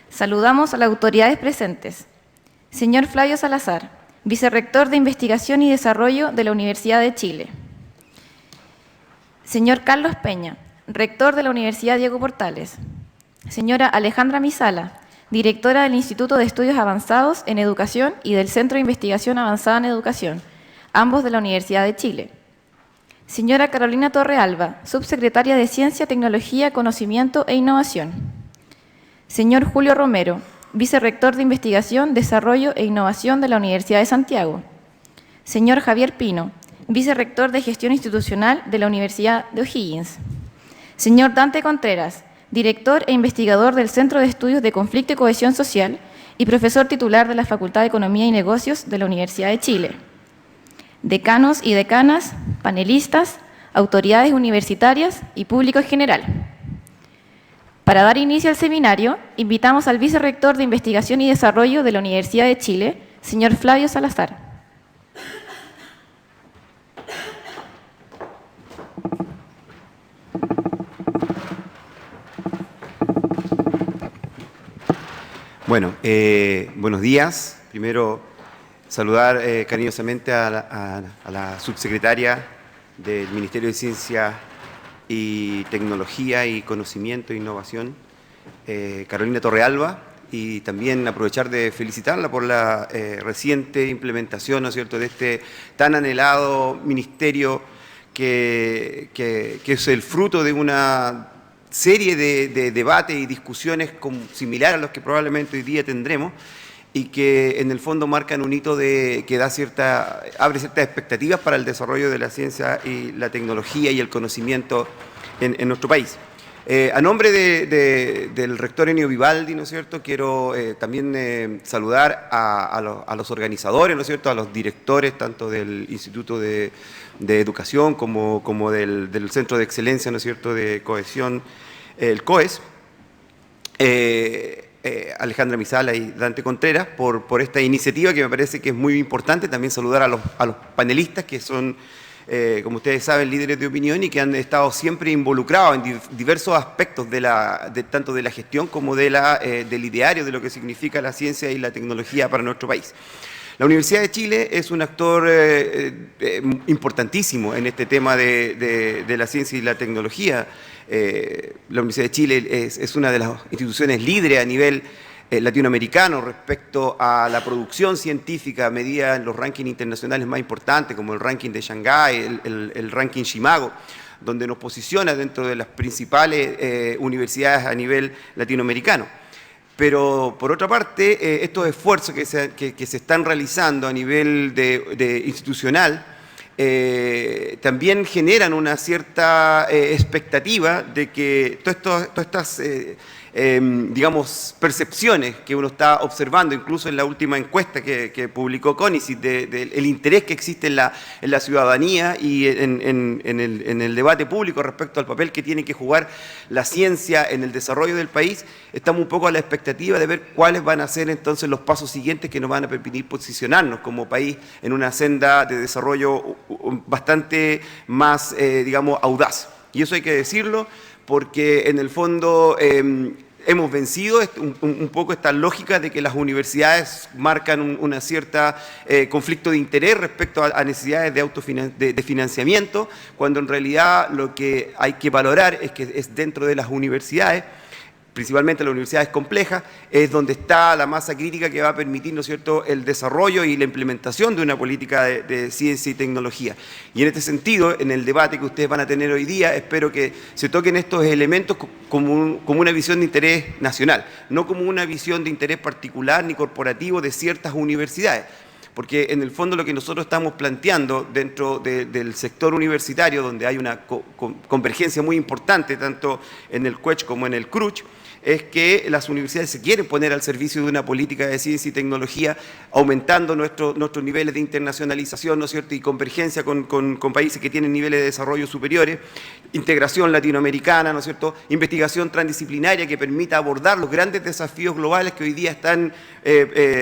Saludamos a las autoridades presentes. Señor Flavio Salazar, Vicerrector de Investigación y Desarrollo de la Universidad de Chile. Señor Carlos Peña, Rector de la Universidad Diego Portales. Señora Alejandra Misala, Directora del Instituto de Estudios Avanzados en Educación y del Centro de Investigación Avanzada en Educación, ambos de la Universidad de Chile. Señora Carolina Torrealba, Subsecretaria de Ciencia, Tecnología, Conocimiento e Innovación. Señor Julio Romero, Vicerrector de Investigación, Desarrollo e Innovación de la Universidad de Santiago. Señor Javier Pino, Vicerrector de Gestión Institucional de la Universidad de O'Higgins. Señor Dante Contreras, Director e Investigador del Centro de Estudios de Conflicto y Cohesión Social y profesor titular de la Facultad de Economía y Negocios de la Universidad de Chile. Decanos y decanas, panelistas, autoridades universitarias y público en general. Para dar inicio al seminario, invitamos al Vicerrector de Investigación y Desarrollo de la Universidad de Chile, señor Flavio Salazar. Bueno, buenos días. Primero, saludar cariñosamente a la subsecretaria del Ministerio de Ciencia y Tecnología y Conocimiento e Innovación, Carolina Torrealba, y también aprovechar de felicitarla por la reciente implementación, ¿no es cierto?, de este tan anhelado ministerio que es el fruto de una serie de debates y discusiones similares a los que probablemente hoy día tendremos y que en el fondo marcan un hito que abre ciertas expectativas para el desarrollo de la ciencia y la tecnología y el conocimiento en nuestro país. A nombre del rector Ennio Vivaldi, ¿no es cierto?, quiero también saludar a los organizadores, ¿no es cierto?, a los directores tanto del Instituto de Educación como del Centro de Excelencia, ¿no es cierto?, de Cohesión, el COES, Alejandra Misala y Dante Contreras, por esta iniciativa que me parece que es muy importante. También saludar a los panelistas que son, como ustedes saben, líderes de opinión y que han estado siempre involucrados en diversos aspectos tanto de la gestión como del ideario de lo que significa la ciencia y la tecnología para nuestro país. La Universidad de Chile es un actor importantísimo en este tema de la ciencia y la tecnología. La Universidad de Chile es una de las instituciones líderes a nivel latinoamericano respecto a la producción científica medida en los rankings internacionales más importantes, como el ranking de Shanghái, el ranking Shimago, donde nos posiciona dentro de las principales universidades a nivel latinoamericano. Pero, por otra parte, estos esfuerzos que se están realizando a nivel institucional también generan una cierta expectativa de que todas estas digamos, percepciones que uno está observando, incluso en la última encuesta que publicó CONICYT, del interés que existe en la ciudadanía y en el debate público respecto al papel que tiene que jugar la ciencia en el desarrollo del país, estamos un poco a la expectativa de ver cuáles van a ser entonces los pasos siguientes que nos van a permitir posicionarnos como país en una senda de desarrollo bastante más, digamos, audaz. Y eso hay que decirlo porque en el fondo hemos vencido un poco esta lógica de que las universidades marcan una cierta conflicto de interés respecto a necesidades de financiamiento, cuando en realidad lo que hay que valorar es que es dentro de las universidades, principalmente las universidades complejas, es donde está la masa crítica que va a permitir, ¿no es cierto?, el desarrollo y la implementación de una política de ciencia y tecnología. Y en este sentido, en el debate que ustedes van a tener hoy día, espero que se toquen estos elementos como una visión de interés nacional, no como una visión de interés particular ni corporativo de ciertas universidades. Porque en el fondo lo que nosotros estamos planteando dentro del sector universitario, donde hay una convergencia muy importante, tanto en el CUECH como en el CRUCH, es que las universidades se quieren poner al servicio de una política de ciencia y tecnología, aumentando nuestros niveles de internacionalización, ¿no es cierto?, y convergencia con países que tienen niveles de desarrollo superiores, integración latinoamericana, ¿no es cierto?, investigación transdisciplinaria que permita abordar los grandes desafíos globales que hoy día están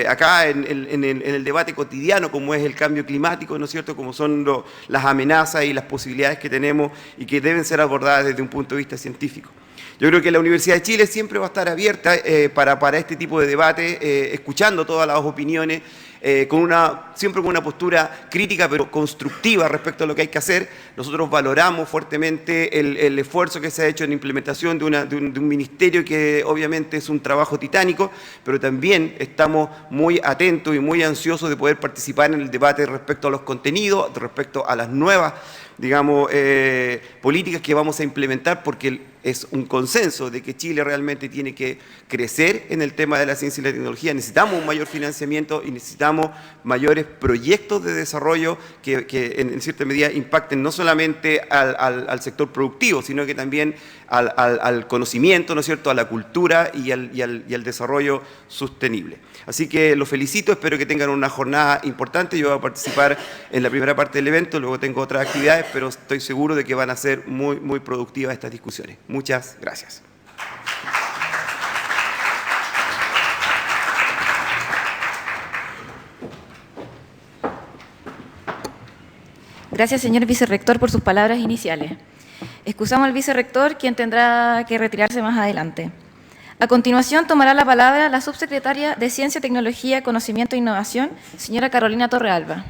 acá en el debate cotidiano, como es el cambio climático, ¿no es cierto?, como son las amenazas y las posibilidades que tenemos y que deben ser abordadas desde un punto de vista científico. Yo creo que la Universidad de Chile siempre va a estar abierta para este tipo de debate, escuchando todas las opiniones, siempre con una postura crítica pero constructiva respecto a lo que hay que hacer. Nosotros valoramos fuertemente el esfuerzo que se ha hecho en la implementación de un ministerio que obviamente es un trabajo titánico, pero también estamos muy atentos y muy ansiosos de poder participar en el debate respecto a los contenidos, respecto a las nuevas, digamos, políticas que vamos a implementar, porque es un consenso de que Chile realmente tiene que crecer en el tema de la ciencia y la tecnología. Necesitamos un mayor financiamiento y necesitamos mayores proyectos de desarrollo que en cierta medida impacten no solamente al sector productivo, sino que también al conocimiento, ¿no es cierto?, a la cultura y al desarrollo sostenible. Así que los felicito, espero que tengan una jornada importante. Yo voy a participar en la primera parte del evento, luego tengo otras actividades, pero estoy seguro de que van a ser muy, muy productivas estas discusiones. Muchas gracias. Gracias, señor vicerrector, por sus palabras iniciales. Excusamos al vicerrector, quien tendrá que retirarse más adelante. A continuación, tomará la palabra la subsecretaria de Ciencia, Tecnología, Conocimiento e Innovación, señora Carolina Torrealba.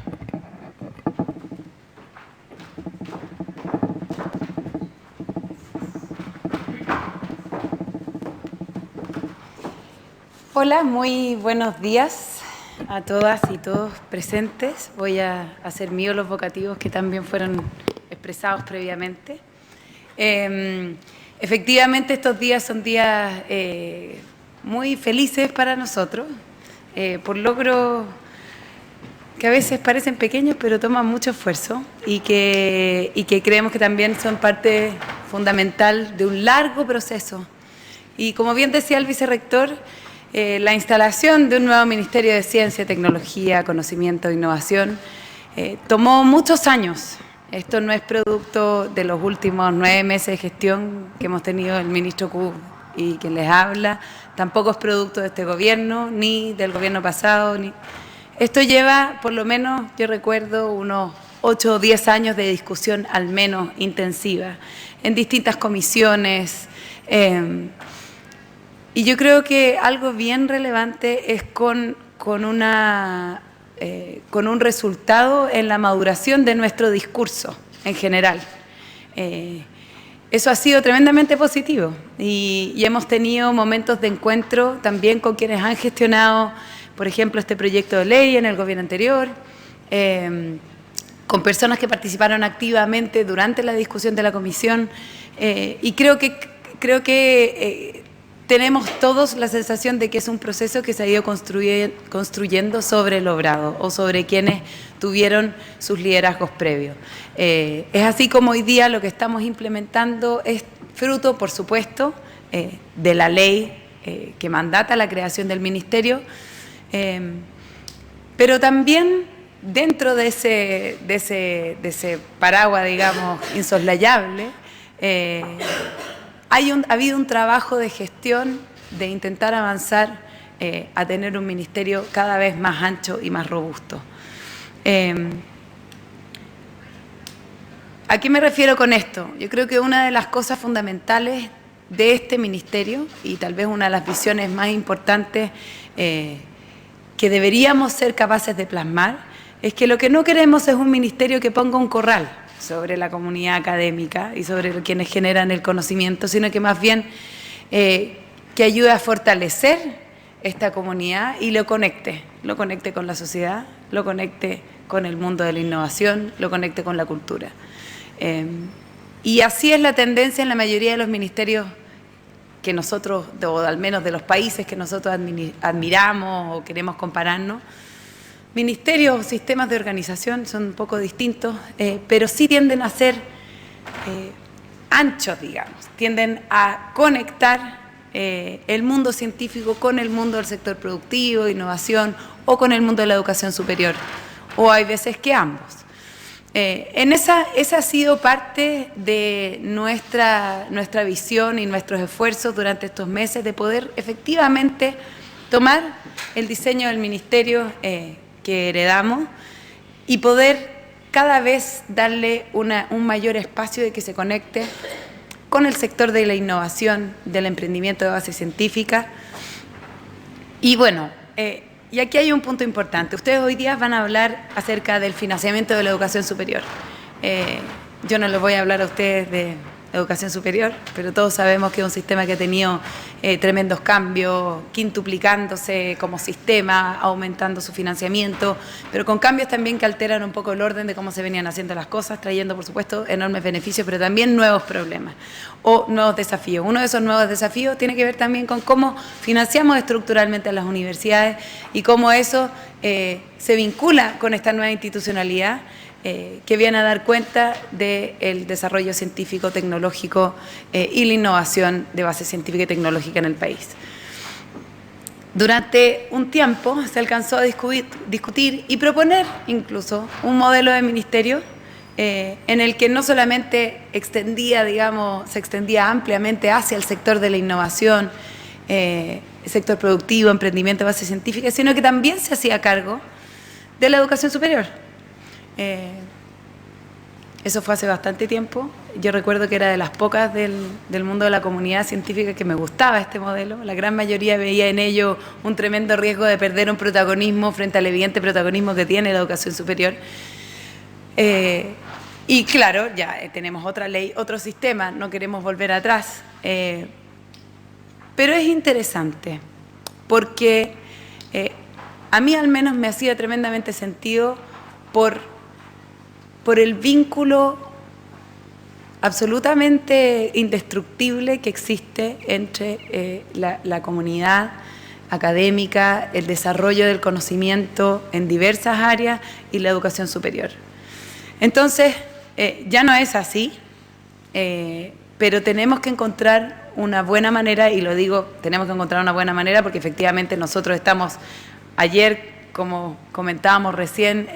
Hola, muy buenos días a todas y todos presentes. Voy a hacer míos los vocativos que también fueron expresados previamente. Efectivamente, estos días son días muy felices para nosotros, por logros que a veces parecen pequeños, pero toman mucho esfuerzo y que creemos que también son parte fundamental de un largo proceso. Y como bien decía el vicerrector, la instalación de un nuevo Ministerio de Ciencia, Tecnología, Conocimiento e Innovación tomó muchos años. Esto no es producto de los últimos 9 meses de gestión que hemos tenido el ministro Q y quien les habla, tampoco es producto de este gobierno, ni del gobierno pasado. Esto lleva, por lo menos, yo recuerdo, unos 8 o 10 años de discusión al menos intensiva, en distintas comisiones. Y yo creo que algo bien relevante es con un resultado en la maduración de nuestro discurso en general. Eso ha sido tremendamente positivo y hemos tenido momentos de encuentro también con quienes han gestionado, por ejemplo, este proyecto de ley en el gobierno anterior, con personas que participaron activamente durante la discusión de la comisión y creo que tenemos todos la sensación de que es un proceso que se ha ido construyendo sobre el obrado o sobre quienes tuvieron sus liderazgos previos. Es así como hoy día lo que estamos implementando es fruto, por supuesto, de la ley que mandata la creación del ministerio, pero también dentro de ese paraguas, digamos, insoslayable, ha habido un trabajo de gestión de intentar avanzar a tener un ministerio cada vez más ancho y más robusto. ¿A qué me refiero con esto? Yo creo que una de las cosas fundamentales de este ministerio y tal vez una de las visiones más importantes que deberíamos ser capaces de plasmar es que lo que no queremos es un ministerio que ponga un corral sobre la comunidad académica y sobre quienes generan el conocimiento, sino que más bien que ayude a fortalecer esta comunidad y lo conecte con la sociedad, lo conecte con el mundo de la innovación, lo conecte con la cultura. Y así es la tendencia en la mayoría de los ministerios que nosotros, o al menos de los países que nosotros admiramos o queremos compararnos. Ministerios o sistemas de organización son un poco distintos, pero sí tienden a ser anchos, digamos, tienden a conectar el mundo científico con el mundo del sector productivo, innovación, o con el mundo de la educación superior, o hay veces que ambos. Esa ha sido parte de nuestra visión y nuestros esfuerzos durante estos meses de poder efectivamente tomar el diseño del ministerio que heredamos y poder cada vez darle un mayor espacio de que se conecte con el sector de la innovación, del emprendimiento de base científica. Y bueno, y aquí hay un punto importante. Ustedes hoy día van a hablar acerca del financiamiento de la educación superior. Yo no les voy a hablar a ustedes de educación superior, pero todos sabemos que es un sistema que ha tenido tremendos cambios, quintuplicándose como sistema, aumentando su financiamiento, pero con cambios también que alteran un poco el orden de cómo se venían haciendo las cosas, trayendo, por supuesto, enormes beneficios, pero también nuevos problemas o nuevos desafíos. Uno de esos nuevos desafíos tiene que ver también con cómo financiamos estructuralmente a las universidades y cómo eso se vincula con esta nueva institucionalidad que viene a dar cuenta del desarrollo científico, tecnológico y la innovación de base científica y tecnológica en el país. Durante un tiempo se alcanzó a discutir y proponer incluso un modelo de ministerio en el que no solamente se extendía ampliamente hacia el sector de la innovación, el sector productivo, emprendimiento de base científica, sino que también se hacía cargo de la educación superior. Eso fue hace bastante tiempo. Yo recuerdo que era de las pocas del mundo de la comunidad científica que me gustaba este modelo. La gran mayoría veía en ello un tremendo riesgo de perder un protagonismo frente al evidente protagonismo que tiene la educación superior. Y claro, ya tenemos otra ley, otro sistema, no queremos volver atrás. Pero es interesante porque a mí al menos me hacía tremendamente sentido por el vínculo absolutamente indestructible que existe entre la comunidad académica, el desarrollo del conocimiento en diversas áreas y la educación superior. Entonces, ya no es así, pero tenemos que encontrar una buena manera, y lo digo, tenemos que encontrar una buena manera porque efectivamente nosotros estamos ayer, como comentábamos recién,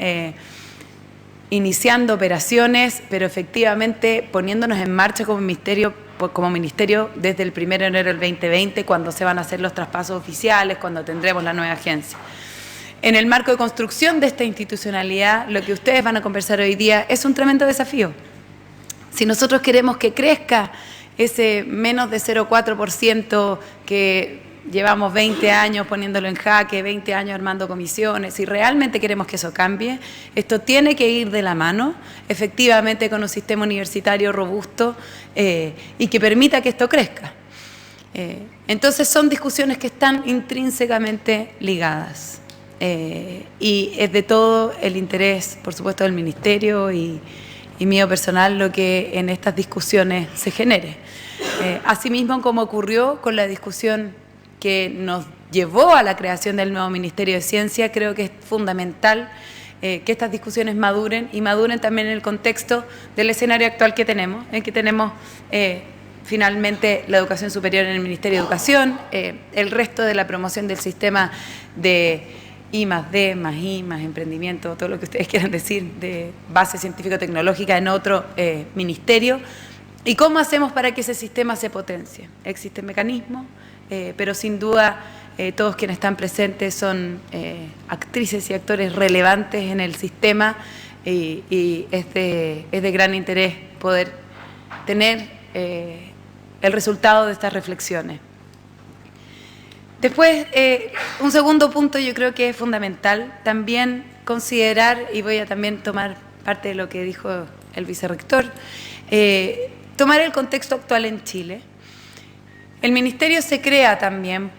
iniciando operaciones, pero efectivamente poniéndonos en marcha como ministerio desde el 1 de enero del 2020, cuando se van a hacer los traspasos oficiales, cuando tendremos la nueva agencia. En el marco de construcción de esta institucionalidad, lo que ustedes van a conversar hoy día es un tremendo desafío. Si nosotros queremos que crezca ese menos de 0,4% que llevamos 20 años poniéndolo en jaque, 20 años armando comisiones. Si realmente queremos que eso cambie, esto tiene que ir de la mano, efectivamente, con un sistema universitario robusto y que permita que esto crezca. Entonces son discusiones que están intrínsecamente ligadas. Y es de todo el interés, por supuesto, del Ministerio y mío personal lo que en estas discusiones se genere. Asimismo, como ocurrió con la discusión que nos llevó a la creación del nuevo Ministerio de Ciencia, creo que es fundamental que estas discusiones maduren y maduren también en el contexto del escenario actual que tenemos, en que tenemos finalmente la educación superior en el Ministerio de Educación, el resto de la promoción del sistema de I+D, más I, más emprendimiento, todo lo que ustedes quieran decir, de base científico-tecnológica en otro ministerio. ¿Y cómo hacemos para que ese sistema se potencie? Existen mecanismos, pero sin duda todos quienes están presentes son actrices y actores relevantes en el sistema y es de gran interés poder tener el resultado de estas reflexiones. Después, un segundo punto yo creo que es fundamental también considerar, y voy a también tomar parte de lo que dijo el vicerrector, tomar el contexto actual en Chile. El ministerio se crea también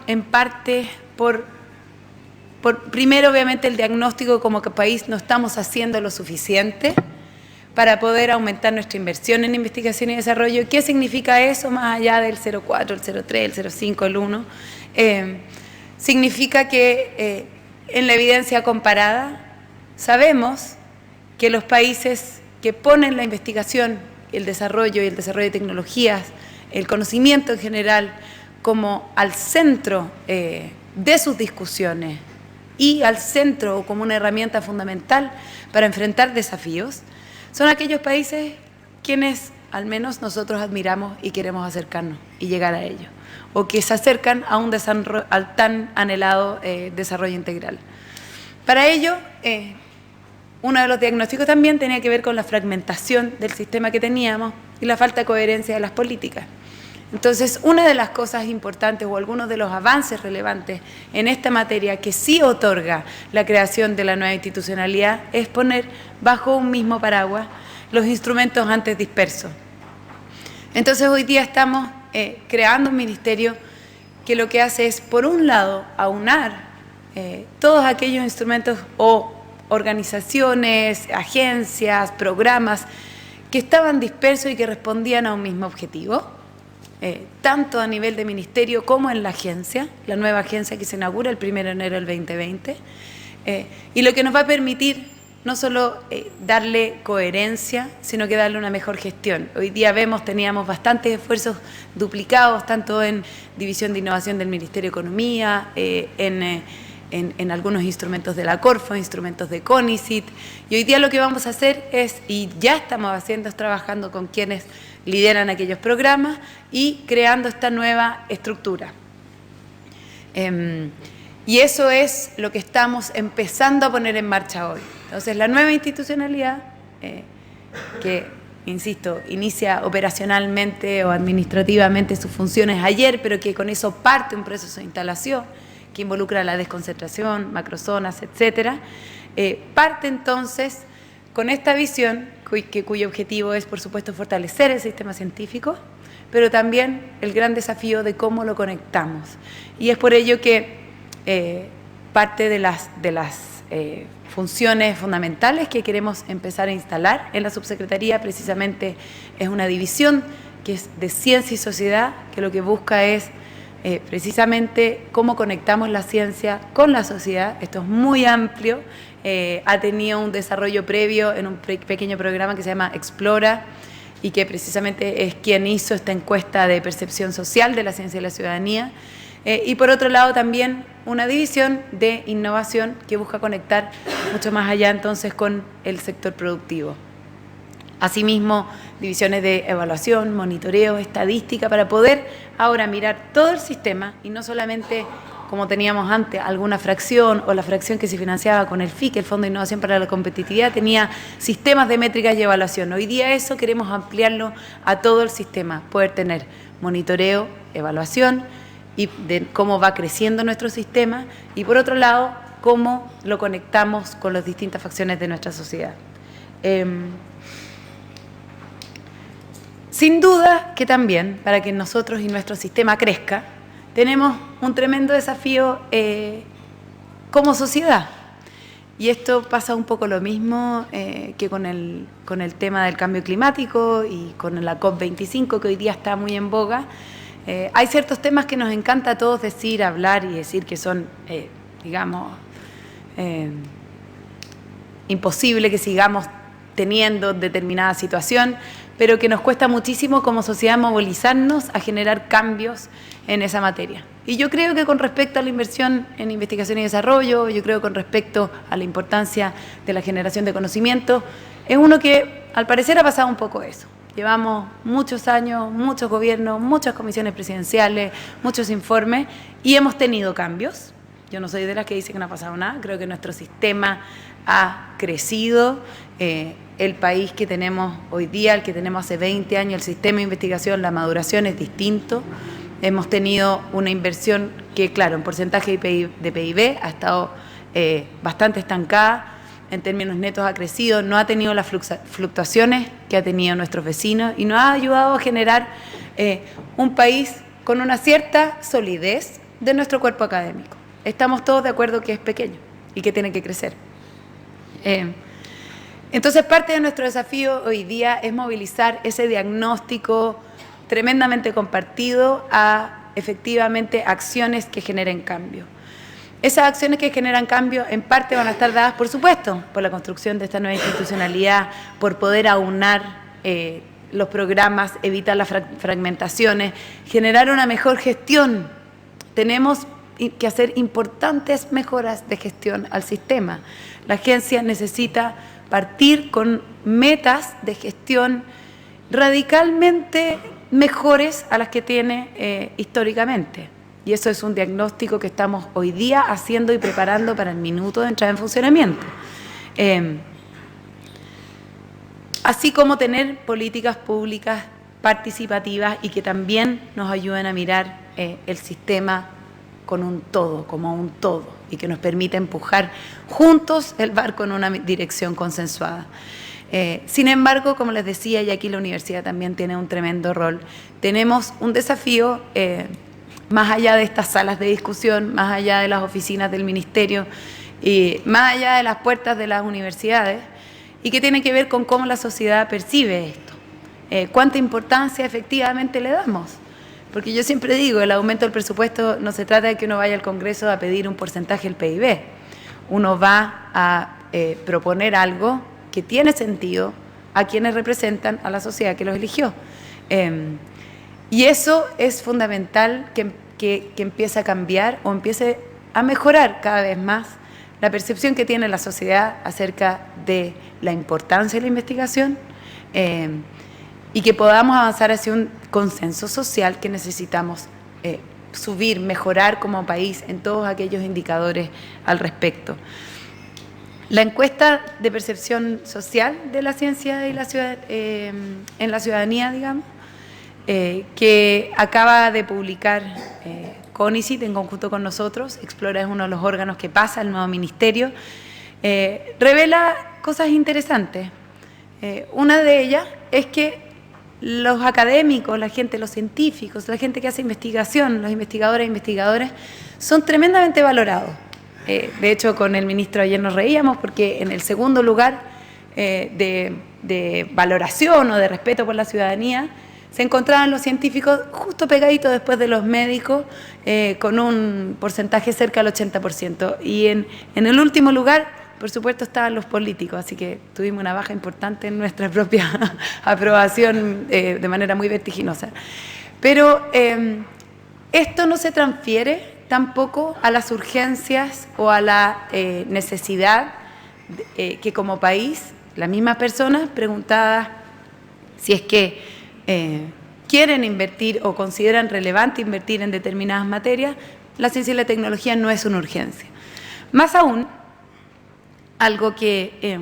en parte por primero obviamente el diagnóstico como que país no estamos haciendo lo suficiente para poder aumentar nuestra inversión en investigación y desarrollo. ¿Qué significa eso más allá del 0,4, el 0,3, el 0,5, el 1? Significa que en la evidencia comparada sabemos que los países que ponen la investigación, el desarrollo y el desarrollo de tecnologías, el conocimiento en general, como al centro de sus discusiones y al centro o como una herramienta fundamental para enfrentar desafíos, son aquellos países quienes al menos nosotros admiramos y queremos acercarnos y llegar a ellos, o que se acercan a al tan anhelado desarrollo integral. Para ello, uno de los diagnósticos también tenía que ver con la fragmentación del sistema que teníamos y la falta de coherencia de las políticas. Entonces, una de las cosas importantes o algunos de los avances relevantes en esta materia que sí otorga la creación de la nueva institucionalidad es poner bajo un mismo paraguas los instrumentos antes dispersos. Entonces, hoy día estamos creando un ministerio que lo que hace es, por un lado, aunar todos aquellos instrumentos o organizaciones, agencias, programas que estaban dispersos y que respondían a un mismo objetivo, tanto a nivel de ministerio como en la agencia, la nueva agencia que se inaugura el 1 de enero del 2020, y lo que nos va a permitir no solo darle coherencia, sino que darle una mejor gestión. Hoy día teníamos bastantes esfuerzos duplicados, tanto en División de Innovación del Ministerio de Economía, en algunos instrumentos de la Corfo, instrumentos de CONICYT, y hoy día lo que vamos a hacer es, y ya estamos haciendo, es trabajando con quienes lideran aquellos programas y creando esta nueva estructura. Y eso es lo que estamos empezando a poner en marcha hoy. Entonces, la nueva institucionalidad, que, insisto, inicia operacionalmente o administrativamente sus funciones ayer, pero que con eso parte un proceso de instalación que involucra la desconcentración, macrozonas, etcétera, parte entonces con esta visión cuyo objetivo es, por supuesto, fortalecer el sistema científico, pero también el gran desafío de cómo lo conectamos. Y es por ello que parte de las funciones fundamentales que queremos empezar a instalar en la subsecretaría precisamente es una división que es de ciencia y sociedad, que lo que busca es precisamente cómo conectamos la ciencia con la sociedad. Esto es muy amplio, ha tenido un desarrollo previo en un pequeño programa que se llama Explora y que precisamente es quien hizo esta encuesta de percepción social de la ciencia y la ciudadanía. Y por otro lado también una división de innovación que busca conectar mucho más allá entonces con el sector productivo. Asimismo, divisiones de evaluación, monitoreo, estadística, para poder ahora mirar todo el sistema y no solamente, como teníamos antes, alguna fracción o la fracción que se financiaba con el FIC, el Fondo de Innovación para la Competitividad, tenía sistemas de métricas y evaluación. Hoy día eso queremos ampliarlo a todo el sistema, poder tener monitoreo, evaluación y de cómo va creciendo nuestro sistema y, por otro lado, cómo lo conectamos con las distintas facciones de nuestra sociedad. Sin duda que también, para que nosotros y nuestro sistema crezca, tenemos un tremendo desafío como sociedad. Y esto pasa un poco lo mismo que con el tema del cambio climático y con la COP25, que hoy día está muy en boga. Hay ciertos temas que nos encanta a todos decir, hablar y decir que son, digamos, imposible que sigamos teniendo determinada situación, pero que nos cuesta muchísimo como sociedad movilizarnos a generar cambios en esa materia. Y yo creo que con respecto a la inversión en investigación y desarrollo, yo creo con respecto a la importancia de la generación de conocimiento, es uno que al parecer ha pasado un poco eso. Llevamos muchos años, muchos gobiernos, muchas comisiones presidenciales, muchos informes y hemos tenido cambios. Yo no soy de las que dicen que no ha pasado nada, creo que nuestro sistema ha crecido. El país que tenemos hoy día, el que tenemos hace 20 años, el sistema de investigación, la maduración es distinto. Hemos tenido una inversión que, claro, en porcentaje de PIB ha estado bastante estancada, en términos netos ha crecido, no ha tenido las fluctuaciones que ha tenido nuestros vecinos y nos ha ayudado a generar un país con una cierta solidez de nuestro cuerpo académico. Estamos todos de acuerdo que es pequeño y que tiene que crecer. Entonces, parte de nuestro desafío hoy día es movilizar ese diagnóstico tremendamente compartido a, efectivamente, acciones que generen cambio. Esas acciones que generan cambio, en parte van a estar dadas, por supuesto, por la construcción de esta nueva institucionalidad, por poder aunar los programas, evitar las fragmentaciones, generar una mejor gestión. Tenemos que hacer importantes mejoras de gestión al sistema. La agencia necesita partir con metas de gestión radicalmente mejores a las que tiene históricamente. Y eso es un diagnóstico que estamos hoy día haciendo y preparando para el minuto de entrada en funcionamiento. así como tener políticas públicas participativas y que también nos ayuden a mirar el sistema con un todo, como un todo, y que nos permita empujar juntos el barco en una dirección consensuada. Sin embargo, como les decía, y aquí la universidad también tiene un tremendo rol, tenemos un desafío más allá de estas salas de discusión, más allá de las oficinas del ministerio, y más allá de las puertas de las universidades, y que tiene que ver con cómo la sociedad percibe esto, cuánta importancia efectivamente le damos. Porque yo siempre digo, el aumento del presupuesto no se trata de que uno vaya al Congreso a pedir un porcentaje del PIB. Uno va a proponer algo que tiene sentido a quienes representan a la sociedad que los eligió. Y eso es fundamental que empiece a cambiar o empiece a mejorar cada vez más la percepción que tiene la sociedad acerca de la importancia de la investigación, y que podamos avanzar hacia un consenso social que necesitamos subir, mejorar como país en todos aquellos indicadores al respecto. La encuesta de percepción social de la ciencia y en la ciudadanía, digamos, que acaba de publicar CONICYT en conjunto con nosotros, Explora es uno de los órganos que pasa al nuevo ministerio, revela cosas interesantes. Una de ellas es que los académicos, la gente, los científicos, la gente que hace investigación, los investigadores e investigadoras, son tremendamente valorados. De hecho, con el ministro ayer nos reíamos porque en el segundo lugar de valoración o de respeto por la ciudadanía se encontraban los científicos justo pegaditos después de los médicos, con un porcentaje cerca del 80%. Y en el último lugar, por supuesto, estaban los políticos, así que tuvimos una baja importante en nuestra propia aprobación de manera muy vertiginosa. Pero esto no se transfiere tampoco a las urgencias o a la necesidad que como país, las mismas personas preguntadas si es que quieren invertir o consideran relevante invertir en determinadas materias, la ciencia y la tecnología no es una urgencia. Más aún, algo que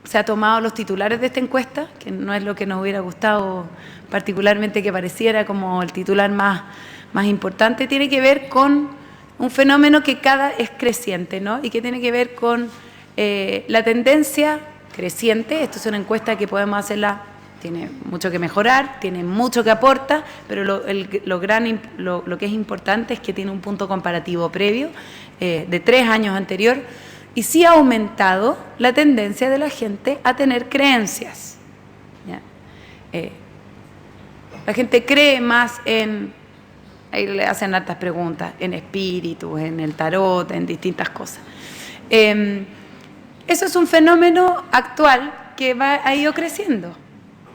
se ha tomado los titulares de esta encuesta, que no es lo que nos hubiera gustado particularmente que pareciera como el titular más importante, tiene que ver con un fenómeno que es creciente, ¿no? Y que tiene que ver con la tendencia creciente. Esto es una encuesta que podemos hacerla, tiene mucho que mejorar, tiene mucho que aporta, pero lo que es importante es que tiene un punto comparativo previo de 3 años anterior, y sí ha aumentado la tendencia de la gente a tener creencias. ¿Ya? La gente cree más ahí le hacen hartas preguntas, en espíritus, en el tarot, en distintas cosas. Eso es un fenómeno actual que ha ido creciendo,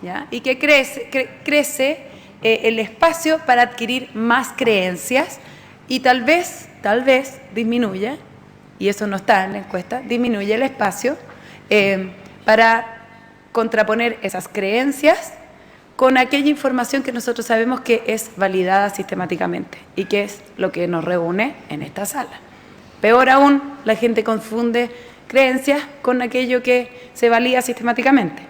¿ya? Y que crece el espacio para adquirir más creencias y tal vez disminuye, y eso no está en la encuesta, disminuye el espacio para contraponer esas creencias con aquella información que nosotros sabemos que es validada sistemáticamente y que es lo que nos reúne en esta sala. Peor aún, la gente confunde creencias con aquello que se valida sistemáticamente.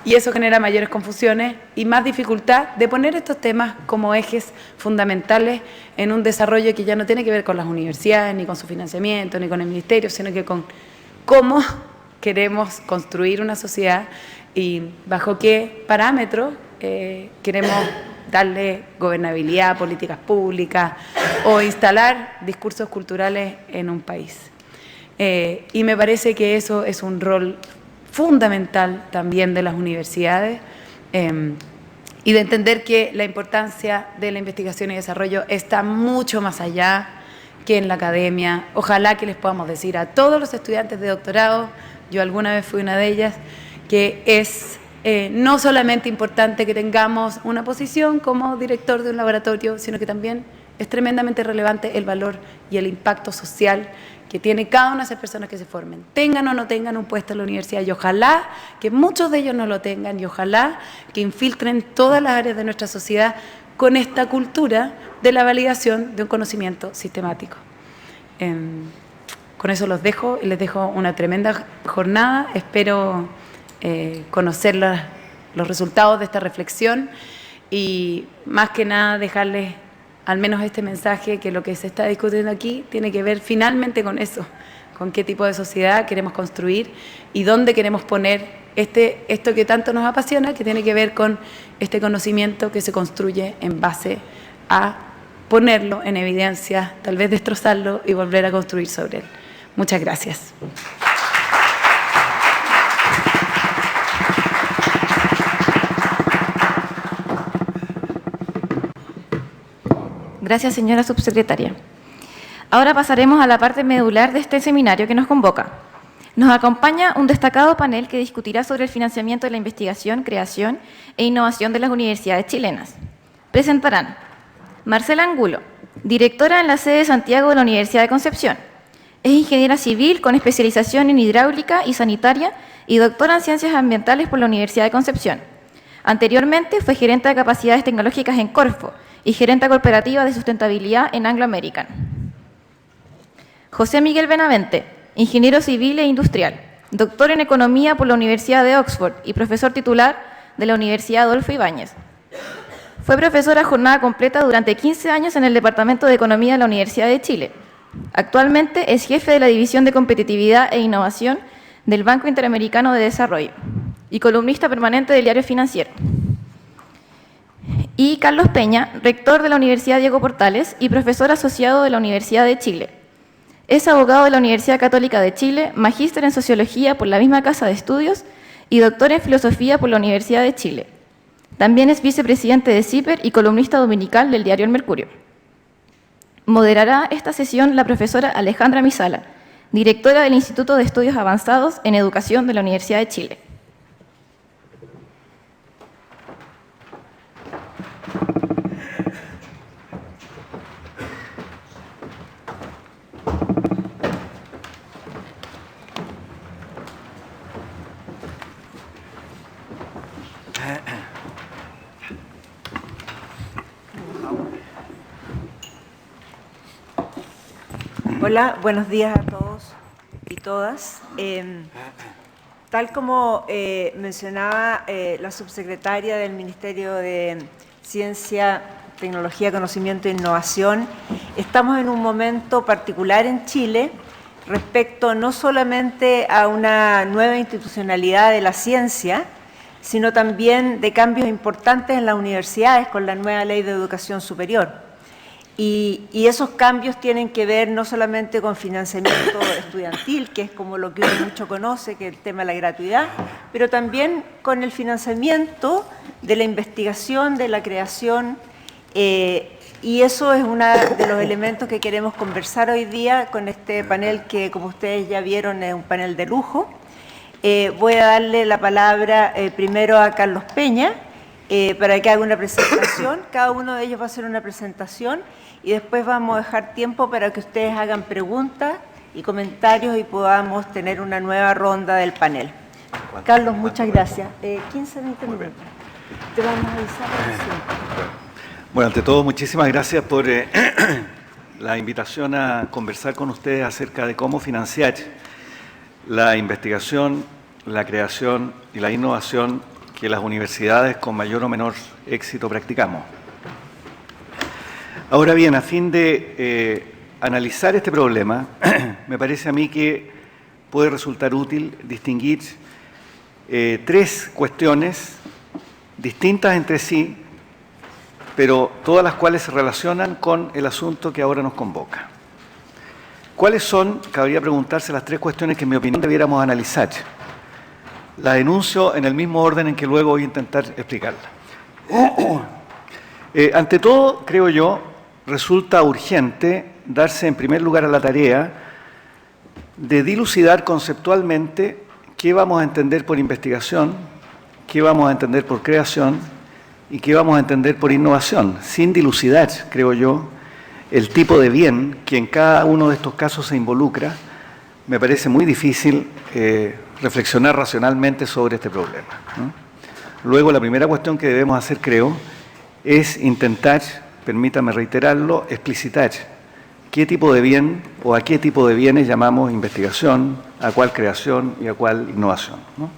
Y eso genera mayores confusiones y más dificultad de poner estos temas como ejes fundamentales en un desarrollo que ya no tiene que ver con las universidades, ni con su financiamiento, ni con el ministerio, sino que con cómo queremos construir una sociedad y bajo qué parámetros queremos darle gobernabilidad, políticas públicas o instalar discursos culturales en un país. Y me parece que eso es un rol fundamental también de las universidades, y de entender que la importancia de la investigación y desarrollo está mucho más allá que en la academia. Ojalá que les podamos decir a todos los estudiantes de doctorado, yo alguna vez fui una de ellas, que es no solamente importante que tengamos una posición como director de un laboratorio, sino que también es tremendamente relevante el valor y el impacto social que tiene cada una de esas personas que se formen, tengan o no tengan un puesto en la universidad, y ojalá que muchos de ellos no lo tengan, y ojalá que infiltren todas las áreas de nuestra sociedad con esta cultura de la validación de un conocimiento sistemático. Con eso los dejo y les dejo una tremenda jornada. Espero conocer los resultados de esta reflexión y más que nada dejarles al menos este mensaje, que lo que se está discutiendo aquí tiene que ver finalmente con eso, con qué tipo de sociedad queremos construir y dónde queremos poner esto que tanto nos apasiona, que tiene que ver con este conocimiento que se construye en base a ponerlo en evidencia, tal vez destrozarlo y volver a construir sobre él. Muchas gracias. Gracias, señora subsecretaria. Ahora pasaremos a la parte medular de este seminario que nos convoca. Nos acompaña un destacado panel que discutirá sobre el financiamiento de la investigación, creación e innovación de las universidades chilenas. Presentarán Marcela Angulo, directora en la sede de Santiago de la Universidad de Concepción. Es ingeniera civil con especialización en hidráulica y sanitaria y doctora en ciencias ambientales por la Universidad de Concepción. Anteriormente fue gerente de capacidades tecnológicas en Corfo y gerente corporativa de sustentabilidad en Anglo American. José Miguel Benavente, ingeniero civil e industrial, doctor en economía por la Universidad de Oxford y profesor titular de la Universidad Adolfo Ibáñez. Fue profesora a jornada completa durante 15 años en el Departamento de Economía de la Universidad de Chile. Actualmente es jefe de la División de Competitividad e Innovación del Banco Interamericano de Desarrollo y columnista permanente del Diario Financiero. Y Carlos Peña, rector de la Universidad Diego Portales y profesor asociado de la Universidad de Chile. Es abogado de la Universidad Católica de Chile, magíster en Sociología por la misma Casa de Estudios y doctor en Filosofía por la Universidad de Chile. También es vicepresidente de CIPER y columnista dominical del diario El Mercurio. Moderará esta sesión la profesora Alejandra Misala, directora del Instituto de Estudios Avanzados en Educación de la Universidad de Chile. Hola, buenos días a todos y todas. Tal como mencionaba la subsecretaria del Ministerio de Ciencia, Tecnología, Conocimiento e Innovación, estamos en un momento particular en Chile respecto no solamente a una nueva institucionalidad de la ciencia, sino también de cambios importantes en las universidades con la nueva Ley de Educación Superior. Y esos cambios tienen que ver no solamente con financiamiento estudiantil, que es como lo que uno mucho conoce, que es el tema de la gratuidad, pero también con el financiamiento de la investigación, de la creación, y eso es uno de los elementos que queremos conversar hoy día con este panel que, como ustedes ya vieron, es un panel de lujo. Voy a darle la palabra primero a Carlos Peña, para que haga una presentación. Cada uno de ellos va a hacer una presentación y después vamos a dejar tiempo para que ustedes hagan preguntas y comentarios y podamos tener una nueva ronda del panel. Carlos, muchas gracias. 15, 20 minutos. Te vamos a avisar recién. Bueno, ante todo, muchísimas gracias por la invitación a conversar con ustedes acerca de cómo financiar la investigación, la creación y la innovación que las universidades con mayor o menor éxito practicamos. Ahora bien, a fin de analizar este problema, me parece a mí que puede resultar útil distinguir tres cuestiones distintas entre sí, pero todas las cuales se relacionan con el asunto que ahora nos convoca. ¿Cuáles son? Cabría preguntarse las tres cuestiones que en mi opinión debiéramos analizar. La enuncio en el mismo orden en que luego voy a intentar explicarla. Ante todo, creo yo, resulta urgente darse en primer lugar a la tarea de dilucidar conceptualmente qué vamos a entender por investigación, qué vamos a entender por creación y qué vamos a entender por innovación, sin dilucidar, creo yo, el tipo de bien que en cada uno de estos casos se involucra. Me parece muy difícil reflexionar racionalmente sobre este problema, ¿no? Luego, la primera cuestión que debemos hacer, creo, es intentar, permítame reiterarlo, explicitar qué tipo de bien o a qué tipo de bienes llamamos investigación, a cuál creación y a cuál innovación, ¿no?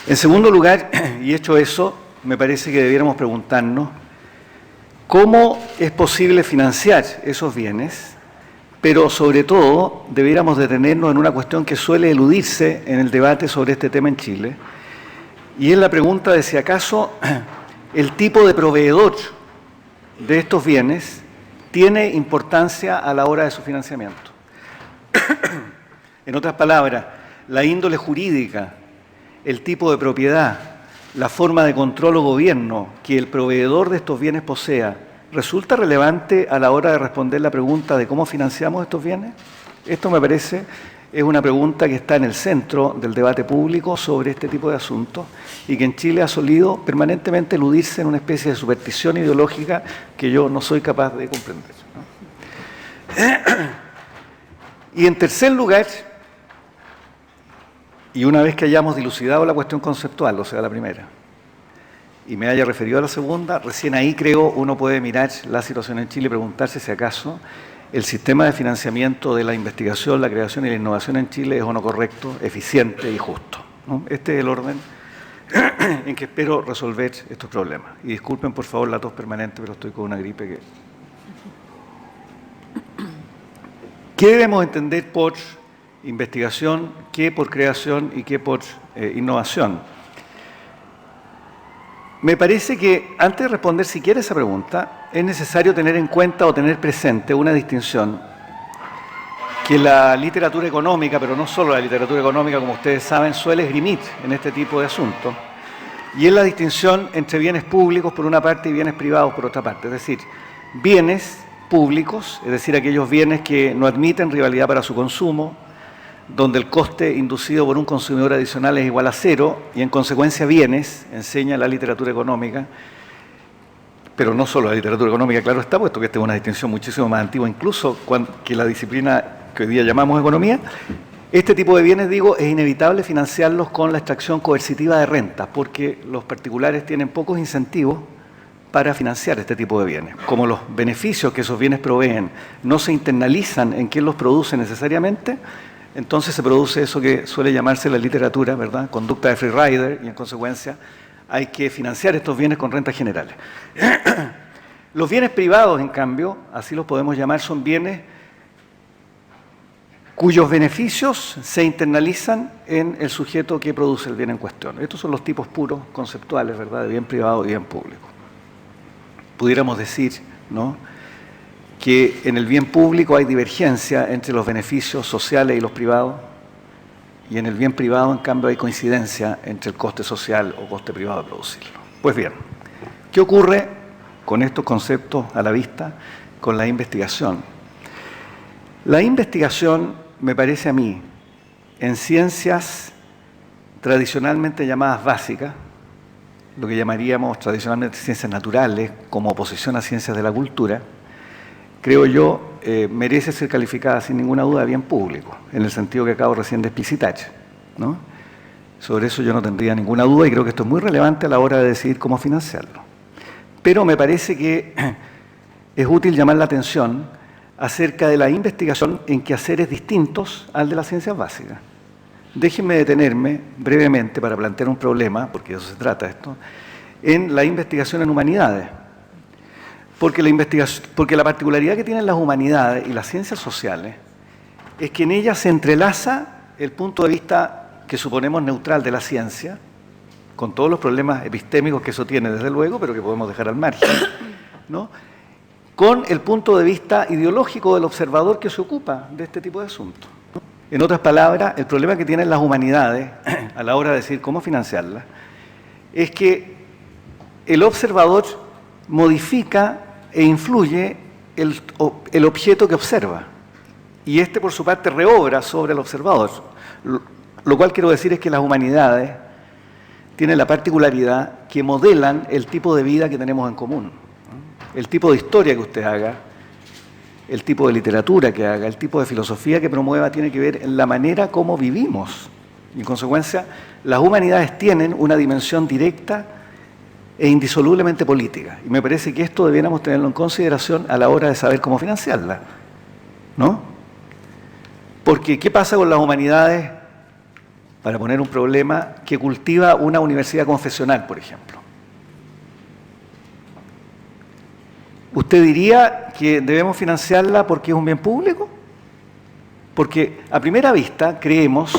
En segundo lugar, y hecho eso, me parece que debiéramos preguntarnos cómo es posible financiar esos bienes, pero sobre todo debiéramos detenernos en una cuestión que suele eludirse en el debate sobre este tema en Chile, y es la pregunta de si acaso el tipo de proveedor de estos bienes tiene importancia a la hora de su financiamiento. En otras palabras, la índole jurídica, el tipo de propiedad, la forma de control o gobierno que el proveedor de estos bienes posea, ¿resulta relevante a la hora de responder la pregunta de cómo financiamos estos bienes? Esto me parece es una pregunta que está en el centro del debate público sobre este tipo de asuntos y que en Chile ha solido permanentemente eludirse en una especie de superstición ideológica que yo no soy capaz de comprender, ¿no? Y en tercer lugar, y una vez que hayamos dilucidado la cuestión conceptual, o sea, la primera, y me haya referido a la segunda, recién ahí creo uno puede mirar la situación en Chile y preguntarse si acaso el sistema de financiamiento de la investigación, la creación y la innovación en Chile es o no correcto, eficiente y justo, ¿no? Este es el orden en que espero resolver estos problemas. Y disculpen por favor la tos permanente, pero estoy con una gripe que... ¿Qué debemos entender por investigación, qué por creación y qué por innovación? Me parece que antes de responder siquiera esa pregunta, es necesario tener en cuenta o tener presente una distinción que la literatura económica, pero no solo la literatura económica, como ustedes saben, suele esgrimir en este tipo de asuntos, y es la distinción entre bienes públicos por una parte y bienes privados por otra parte. Es decir, bienes públicos, es decir, aquellos bienes que no admiten rivalidad para su consumo, donde el coste inducido por un consumidor adicional es igual a cero y en consecuencia bienes, enseña la literatura económica, pero no solo la literatura económica, claro está, puesto que esta es una distinción muchísimo más antigua incluso que la disciplina que hoy día llamamos economía. Este tipo de bienes, digo, es inevitable financiarlos con la extracción coercitiva de rentas, porque los particulares tienen pocos incentivos para financiar este tipo de bienes. Como los beneficios que esos bienes proveen no se internalizan en quien los produce necesariamente, entonces se produce eso que suele llamarse la literatura, ¿verdad?, conducta de free rider, y en consecuencia hay que financiar estos bienes con rentas generales. Los bienes privados, en cambio, así los podemos llamar, son bienes cuyos beneficios se internalizan en el sujeto que produce el bien en cuestión. Estos son los tipos puros conceptuales, ¿verdad?, de bien privado y bien público. Pudiéramos decir, ¿no?, que en el bien público hay divergencia entre los beneficios sociales y los privados, y en el bien privado, en cambio, hay coincidencia entre el coste social o coste privado de producirlo. Pues bien, ¿qué ocurre con estos conceptos a la vista con la investigación? La investigación, me parece a mí, en ciencias tradicionalmente llamadas básicas, lo que llamaríamos tradicionalmente ciencias naturales, como oposición a ciencias de la cultura, creo yo, merece ser calificada sin ninguna duda de bien público, en el sentido que acabo recién de explicitar, ¿no? Sobre eso yo no tendría ninguna duda y creo que esto es muy relevante a la hora de decidir cómo financiarlo. Pero me parece que es útil llamar la atención acerca de la investigación en quehaceres distintos al de las ciencias básicas. Déjenme detenerme brevemente para plantear un problema, porque de eso se trata esto, en la investigación en humanidades. Porque la particularidad que tienen las humanidades y las ciencias sociales es que en ellas se entrelaza el punto de vista que suponemos neutral de la ciencia, con todos los problemas epistémicos que eso tiene, desde luego, pero que podemos dejar al margen, ¿no?, con el punto de vista ideológico del observador que se ocupa de este tipo de asuntos. En otras palabras, el problema que tienen las humanidades a la hora de decir cómo financiarlas es que el observador modifica e influye el objeto que observa, y este por su parte reobra sobre el observador. Lo cual quiero decir es que las humanidades tienen la particularidad que modelan el tipo de vida que tenemos en común, ¿no? El tipo de historia que usted haga, el tipo de literatura que haga, el tipo de filosofía que promueva tiene que ver en la manera como vivimos. Y en consecuencia, las humanidades tienen una dimensión directa e indisolublemente política. Y me parece que esto debiéramos tenerlo en consideración a la hora de saber cómo financiarla, ¿no? Porque, ¿qué pasa con las humanidades para poner un problema, que cultiva una universidad confesional, por ejemplo? ¿Usted diría que debemos financiarla porque es un bien público? Porque a primera vista creemos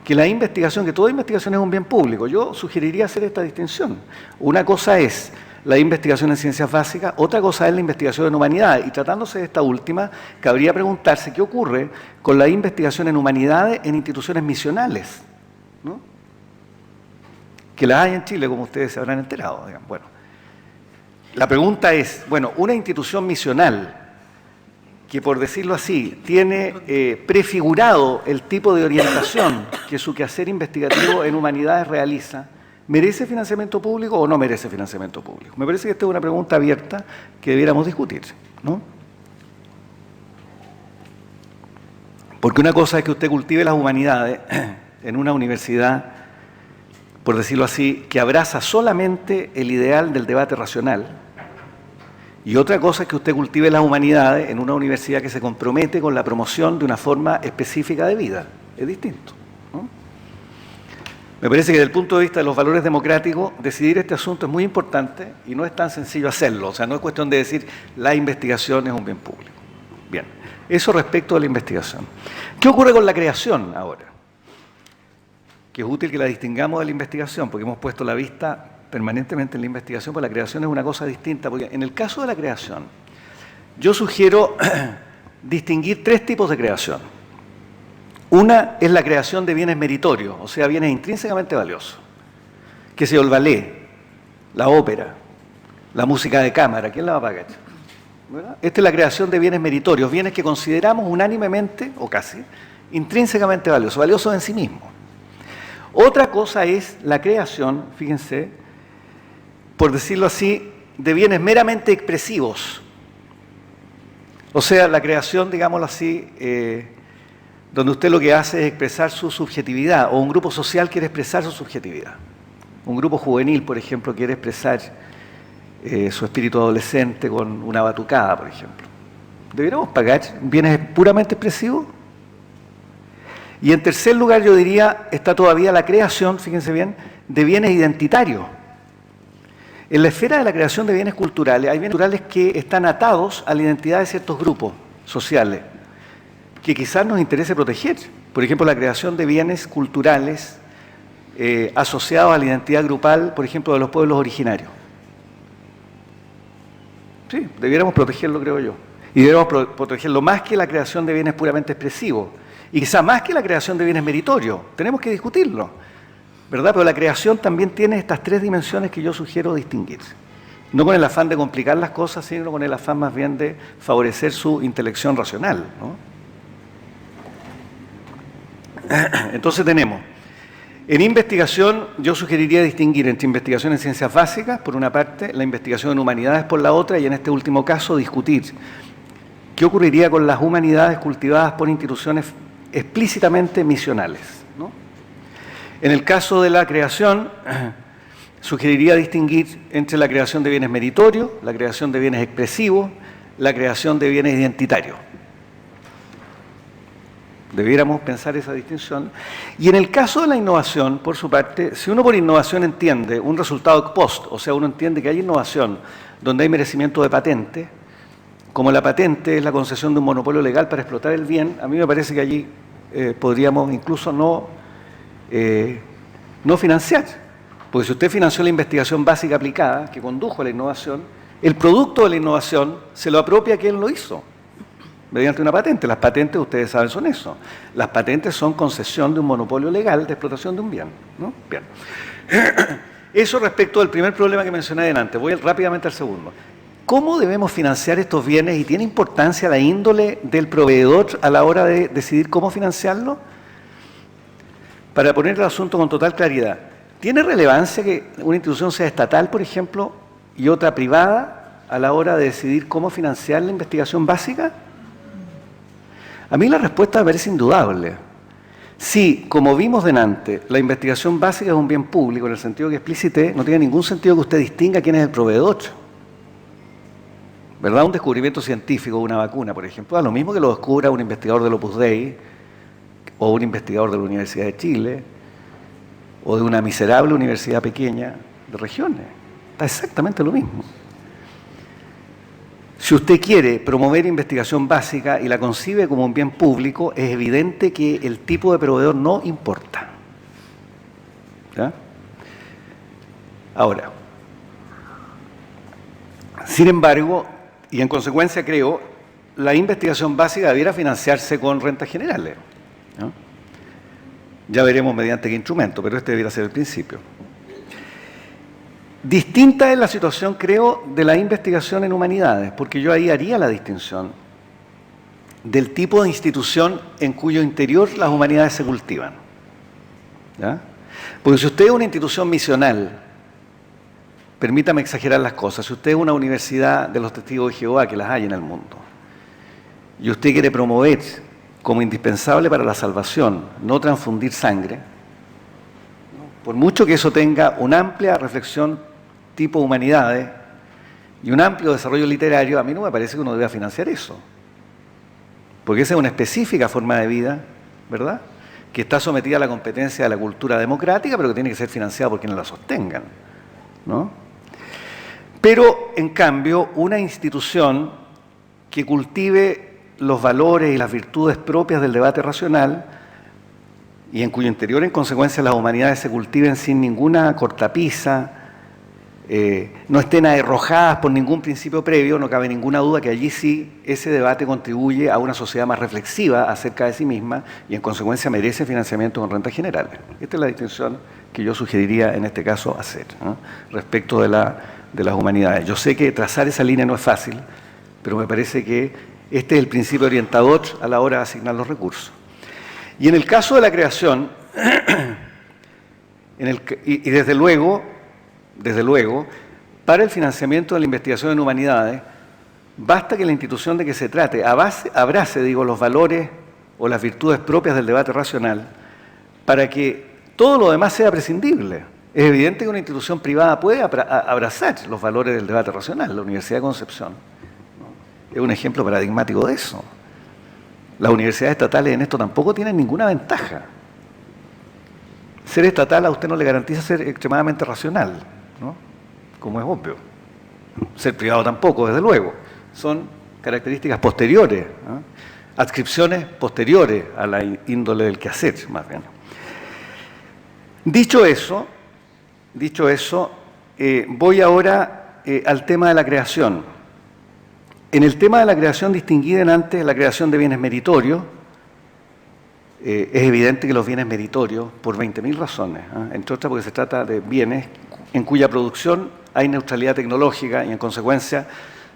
que la investigación, que toda investigación es un bien público. Yo sugeriría hacer esta distinción. Una cosa es la investigación en ciencias básicas, otra cosa es la investigación en humanidades. Y tratándose de esta última, cabría preguntarse qué ocurre con la investigación en humanidades en instituciones misionales, ¿no? Que las hay en Chile, como ustedes se habrán enterado. Digamos. Bueno, la pregunta es, bueno, una institución misional que, por decirlo así, tiene prefigurado el tipo de orientación que su quehacer investigativo en humanidades realiza, ¿merece financiamiento público o no merece financiamiento público? Me parece que esta es una pregunta abierta que debiéramos discutir, ¿no? Porque una cosa es que usted cultive las humanidades en una universidad, por decirlo así, que abraza solamente el ideal del debate racional, y otra cosa es que usted cultive las humanidades en una universidad que se compromete con la promoción de una forma específica de vida. Es distinto, ¿no? Me parece que desde el punto de vista de los valores democráticos, decidir este asunto es muy importante y no es tan sencillo hacerlo. O sea, no es cuestión de decir la investigación es un bien público. Bien, eso respecto a la investigación. ¿Qué ocurre con la creación ahora? Que es útil que la distingamos de la investigación, porque hemos puesto la vista permanentemente en la investigación, pero la creación es una cosa distinta. Porque en el caso de la creación, yo sugiero distinguir tres tipos de creación. Una es la creación de bienes meritorios, o sea, bienes intrínsecamente valiosos. Que sea el ballet, la ópera, la música de cámara, ¿quién la va a pagar? ¿Verdad? Esta es la creación de bienes meritorios, bienes que consideramos unánimemente, o casi, intrínsecamente valiosos en sí mismos. Otra cosa es la creación, fíjense, por decirlo así, de bienes meramente expresivos. O sea, la creación, digámoslo así, donde usted lo que hace es expresar su subjetividad, o un grupo social quiere expresar su subjetividad. Un grupo juvenil, por ejemplo, quiere expresar su espíritu adolescente con una batucada, por ejemplo. ¿Deberíamos pagar bienes puramente expresivos? Y en tercer lugar, yo diría, está todavía la creación, fíjense bien, de bienes identitarios. En la esfera de la creación de bienes culturales, hay bienes culturales que están atados a la identidad de ciertos grupos sociales, que quizás nos interese proteger. Por ejemplo, la creación de bienes culturales asociados a la identidad grupal, por ejemplo, de los pueblos originarios. Sí, debiéramos protegerlo, creo yo. Y debiéramos protegerlo más que la creación de bienes puramente expresivos. Y quizás más que la creación de bienes meritorios. Tenemos que discutirlo, ¿verdad? Pero la creación también tiene estas tres dimensiones que yo sugiero distinguir. No con el afán de complicar las cosas, sino con el afán más bien de favorecer su intelección racional, ¿no? Entonces tenemos, en investigación yo sugeriría distinguir entre investigación en ciencias básicas, por una parte, la investigación en humanidades por la otra, y en este último caso discutir qué ocurriría con las humanidades cultivadas por instituciones explícitamente misionales, ¿no? En el caso de la creación, sugeriría distinguir entre la creación de bienes meritorios, la creación de bienes expresivos, la creación de bienes identitarios. Debiéramos pensar esa distinción. Y en el caso de la innovación, por su parte, si uno por innovación entiende un resultado ex post, o sea, uno entiende que hay innovación donde hay merecimiento de patente, como la patente es la concesión de un monopolio legal para explotar el bien, a mí me parece que allí podríamos incluso no financiar. Porque si usted financió la investigación básica aplicada, que condujo a la innovación, el producto de la innovación se lo apropia quien lo hizo, mediante una patente. Las patentes, ustedes saben, son eso. Las patentes son concesión de un monopolio legal de explotación de un bien, ¿no? Bien. Eso respecto al primer problema que mencioné adelante. Voy rápidamente al segundo. ¿Cómo debemos financiar estos bienes y tiene importancia la índole del proveedor a la hora de decidir cómo financiarlo? Para poner el asunto con total claridad, ¿tiene relevancia que una institución sea estatal, por ejemplo, y otra privada a la hora de decidir cómo financiar la investigación básica? A mí la respuesta me parece indudable. Si, como vimos delante, la investigación básica es un bien público, en el sentido que explicité, no tiene ningún sentido que usted distinga quién es el proveedor. ¿Verdad? Un descubrimiento científico, una vacuna, por ejemplo, a lo mismo que lo descubra un investigador del Opus Dei o un investigador de la Universidad de Chile o de una miserable universidad pequeña de regiones. Está exactamente lo mismo. Si usted quiere promover investigación básica y la concibe como un bien público, es evidente que el tipo de proveedor no importa. ¿Ya? Ahora, sin embargo, y en consecuencia creo, la investigación básica debiera financiarse con rentas generales, ¿no? Ya veremos mediante qué instrumento, pero este debiera ser el principio. Distinta es la situación, creo, de la investigación en humanidades, porque yo ahí haría la distinción del tipo de institución en cuyo interior las humanidades se cultivan. ¿Ya? Porque si usted es una institución misional, permítame exagerar las cosas, si usted es una universidad de los testigos de Jehová, que las hay en el mundo, y usted quiere promover como indispensable para la salvación no transfundir sangre, por mucho que eso tenga una amplia reflexión tipo humanidades y un amplio desarrollo literario, a mí no me parece que uno deba financiar eso. Porque esa es una específica forma de vida, ¿verdad?, que está sometida a la competencia de la cultura democrática, pero que tiene que ser financiada por quienes la sostengan, ¿no? Pero, en cambio, una institución que cultive los valores y las virtudes propias del debate racional y en cuyo interior, en consecuencia, las humanidades se cultiven sin ninguna cortapisa, no estén arrojadas por ningún principio previo, no cabe ninguna duda que allí sí ese debate contribuye a una sociedad más reflexiva acerca de sí misma y en consecuencia merece financiamiento con rentas generales. Esta es la distinción que yo sugeriría en este caso hacer, ¿no?, respecto de las humanidades. Yo sé que trazar esa línea no es fácil, pero me parece que este es el principio orientador a la hora de asignar los recursos. Y en el caso de la creación, y desde luego, para el financiamiento de la investigación en humanidades, basta que la institución de que se trate abrace, los valores o las virtudes propias del debate racional para que todo lo demás sea prescindible. Es evidente que una institución privada puede abrazar los valores del debate racional. La Universidad de Concepción, ¿no?, es un ejemplo paradigmático de eso. Las universidades estatales en esto tampoco tienen ninguna ventaja. Ser estatal a usted no le garantiza ser extremadamente racional, ¿no?, como es obvio. Ser privado tampoco, desde luego. Son características posteriores, ¿no?, adscripciones posteriores a la índole del quehacer, más bien. Dicho eso, voy ahora al tema de la creación. En el tema de la creación distinguida en antes la creación de bienes meritorios, es evidente que los bienes meritorios, por 20.000 razones, entre otras porque se trata de bienes en cuya producción hay neutralidad tecnológica y en consecuencia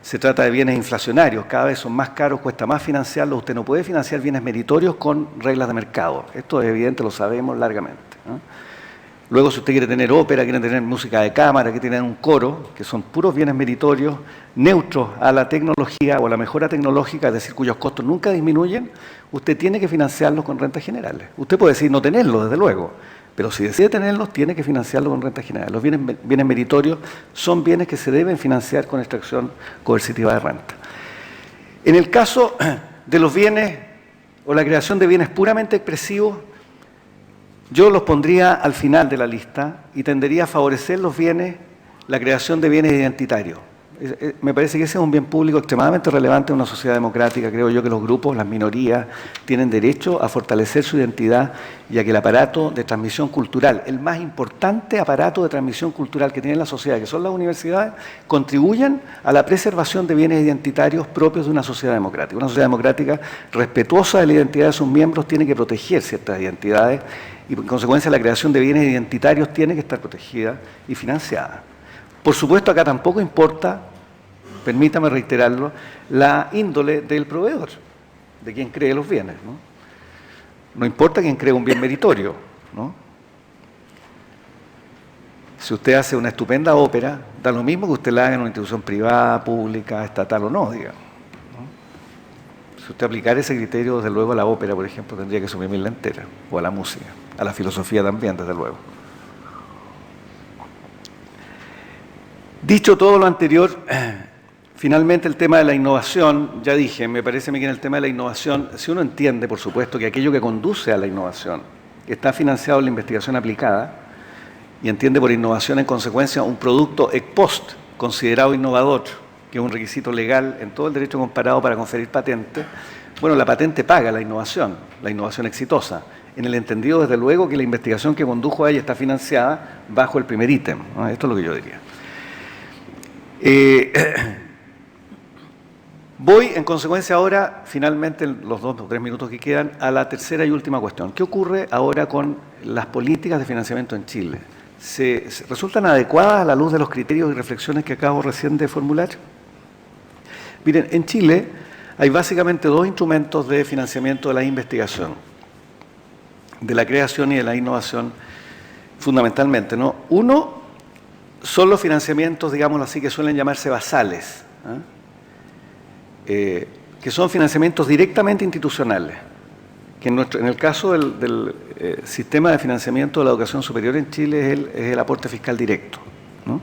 se trata de bienes inflacionarios, cada vez son más caros, cuesta más financiarlos, usted no puede financiar bienes meritorios con reglas de mercado, esto es evidente, lo sabemos largamente, ¿no? Luego, si usted quiere tener ópera, quiere tener música de cámara, quiere tener un coro, que son puros bienes meritorios, neutros a la tecnología o a la mejora tecnológica, es decir, cuyos costos nunca disminuyen, usted tiene que financiarlos con rentas generales. Usted puede decir no tenerlos, desde luego, pero si decide tenerlos, tiene que financiarlos con rentas generales. Los bienes meritorios son bienes que se deben financiar con extracción coercitiva de renta. En el caso de los bienes o la creación de bienes puramente expresivos, yo los pondría al final de la lista y tendería a favorecer los bienes, la creación de bienes identitarios. Me parece que ese es un bien público extremadamente relevante en una sociedad democrática. Creo yo que los grupos, las minorías, tienen derecho a fortalecer su identidad y a que el aparato de transmisión cultural, el más importante aparato de transmisión cultural que tiene la sociedad, que son las universidades, contribuyan a la preservación de bienes identitarios propios de una sociedad democrática. Una sociedad democrática respetuosa de la identidad de sus miembros tiene que proteger ciertas identidades y, en consecuencia, la creación de bienes identitarios tiene que estar protegida y financiada. Por supuesto, acá tampoco importa, permítame reiterarlo, la índole del proveedor, de quien cree los bienes, ¿no? No importa quién cree un bien meritorio, ¿no? Si usted hace una estupenda ópera, da lo mismo que usted la haga en una institución privada, pública, estatal o no, digamos, ¿no? Si usted aplicara ese criterio, desde luego a la ópera, por ejemplo, tendría que suprimirla entera, o a la música, a la filosofía también, desde luego. Dicho todo lo anterior, finalmente el tema de la innovación, ya dije, me parece a mí que en el tema de la innovación, si uno entiende, por supuesto, que aquello que conduce a la innovación está financiado en la investigación aplicada, y entiende por innovación en consecuencia un producto ex post considerado innovador, que es un requisito legal en todo el derecho comparado para conferir patente, bueno, la patente paga la innovación exitosa, en el entendido desde luego que la investigación que condujo a ella está financiada bajo el primer ítem, ¿no? Esto es lo que yo diría. Voy en consecuencia ahora, finalmente, en los 2 o 3 minutos que quedan, a la tercera y última cuestión. ¿Qué ocurre ahora con las políticas de financiamiento en Chile? ¿Se resultan adecuadas a la luz de los criterios y reflexiones que acabo recién de formular? Miren, en Chile hay básicamente 2 instrumentos de financiamiento de la investigación, de la creación y de la innovación, fundamentalmente, ¿no? Uno son los financiamientos, digámoslo así, que suelen llamarse basales, que son financiamientos directamente institucionales, que en el caso del sistema de financiamiento de la educación superior en Chile es el aporte fiscal directo, ¿no?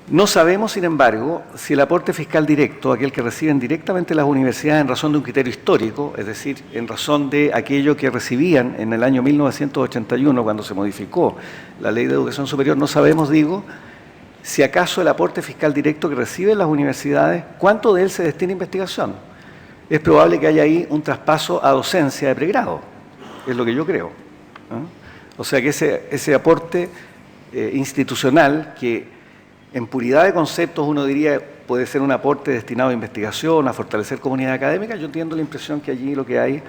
No sabemos, sin embargo, si el aporte fiscal directo, aquel que reciben directamente las universidades en razón de un criterio histórico, es decir, en razón de aquello que recibían en el año 1981, cuando se modificó la Ley de Educación Superior, no sabemos, digo, si acaso el aporte fiscal directo que reciben las universidades, cuánto de él se destina a investigación. Es probable que haya ahí un traspaso a docencia de pregrado, es lo que yo creo, ¿no? O sea que ese aporte institucional que en puridad de conceptos uno diría puede ser un aporte destinado a investigación, a fortalecer comunidad académica, yo entiendo la impresión que allí lo que hay